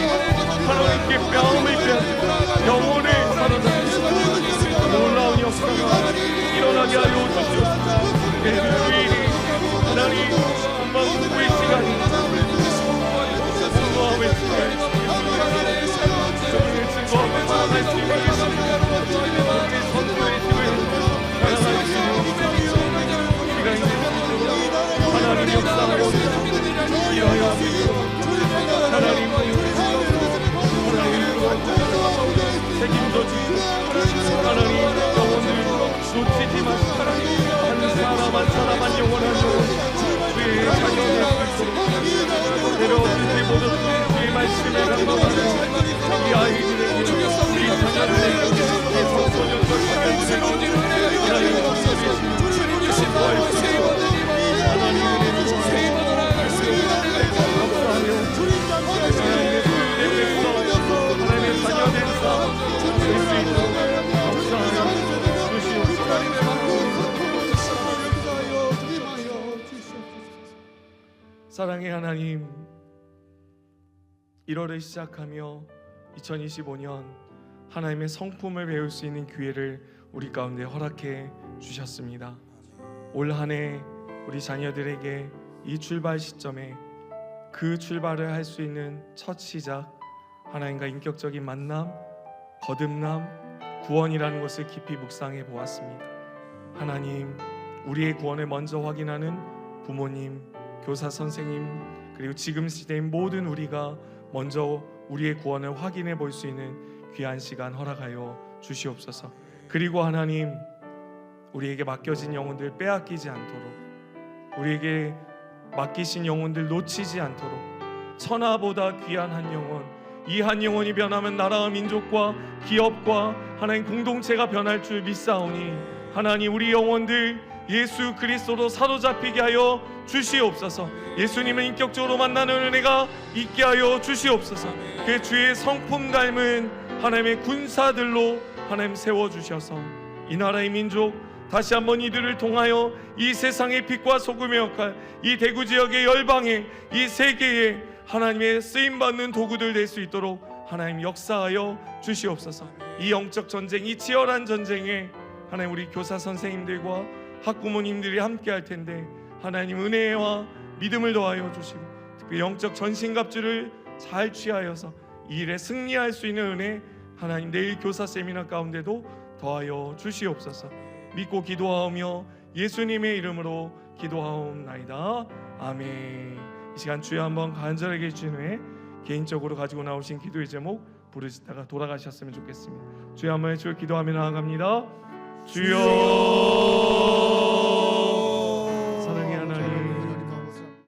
하나님께 뺨을 빼앗는 영혼을 사로잡히는 놀라운 역사가 일어나게 하여 주시옵소서. 내 주인이 하나님 공부의 시간이 공부함의 시간이 주님을 증거하고 살아갈 수 있는 우리의 선포의 힘을 사랑할 수 있는 시간이 하나님 역사하여 일하여 하나님 책임져 주시고 하나님 영혼을 놓치지 마시고 한 사람 한 사람 한 영혼 한 영혼 주의 자녀가 내려오신 이 모든 주의 말씀에 감동하는 이 아이들에게 우리 자녀들에게 청소년과 청년들에게 하나님 주신 구할 수 있고 하나님 은혜를 감사하며 하나님의 소유되고 하나님의 자녀된 삶 될 수 있도록 감사하며 주시옵소서. 사랑의 하나님, 1월을 시작하며 2025년 하나님의 성품을 배울 수 있는 기회를 우리 가운데 허락해 주셨습니다. 올 한 해 우리 자녀들에게 이 출발 시점에 그 출발을 할 수 있는 첫 시작, 하나님과 인격적인 만남, 거듭남, 구원이라는 것을 깊이 묵상해 보았습니다. 하나님, 우리의 구원을 먼저 확인하는 부모님, 교사 선생님, 그리고 지금 시대인 모든 우리가 먼저 우리의 구원을 확인해 볼 수 있는 귀한 시간 허락하여 주시옵소서. 그리고 하나님, 우리에게 맡겨진 영혼들 빼앗기지 않도록, 우리에게 맡기신 영혼들 놓치지 않도록, 천하보다 귀한 한 영혼, 이 한 영혼이 변하면 나라와 민족과 기업과 하나님 공동체가 변할 줄 믿사오니 하나님, 우리 영혼들 예수 그리스도로 사로잡히게 하여 주시옵소서. 예수님을 인격적으로 만나는 은혜가 있게 하여 주시옵소서. 그 주의 성품 닮은 하나님의 군사들로 하나님 세워주셔서 이 나라의 민족 다시 한번 이들을 통하여 이 세상의 빛과 소금의 역할, 이 대구 지역의 열방에, 이 세계에 하나님의 쓰임받는 도구들 될 수 있도록 하나님 역사하여 주시옵소서. 이 영적 전쟁, 이 치열한 전쟁에 하나님 우리 교사 선생님들과 학부모님들이 함께 할 텐데 하나님 은혜와 믿음을 더하여 주시고 그 영적 전신갑주를 잘 취하여서 이 일에 승리할 수 있는 은혜 하나님 내일 교사 세미나 가운데도 더하여 주시옵소서. 믿고 기도하오며 예수님의 이름으로 기도하옵나이다. 아멘. 이 시간 주여 한번 간절하게 해주신 후에 개인적으로 가지고 나오신 기도의 제목 부르시다가 돌아가셨으면 좋겠습니다. 주여 한번 해주고 기도하며 나아갑니다. 주여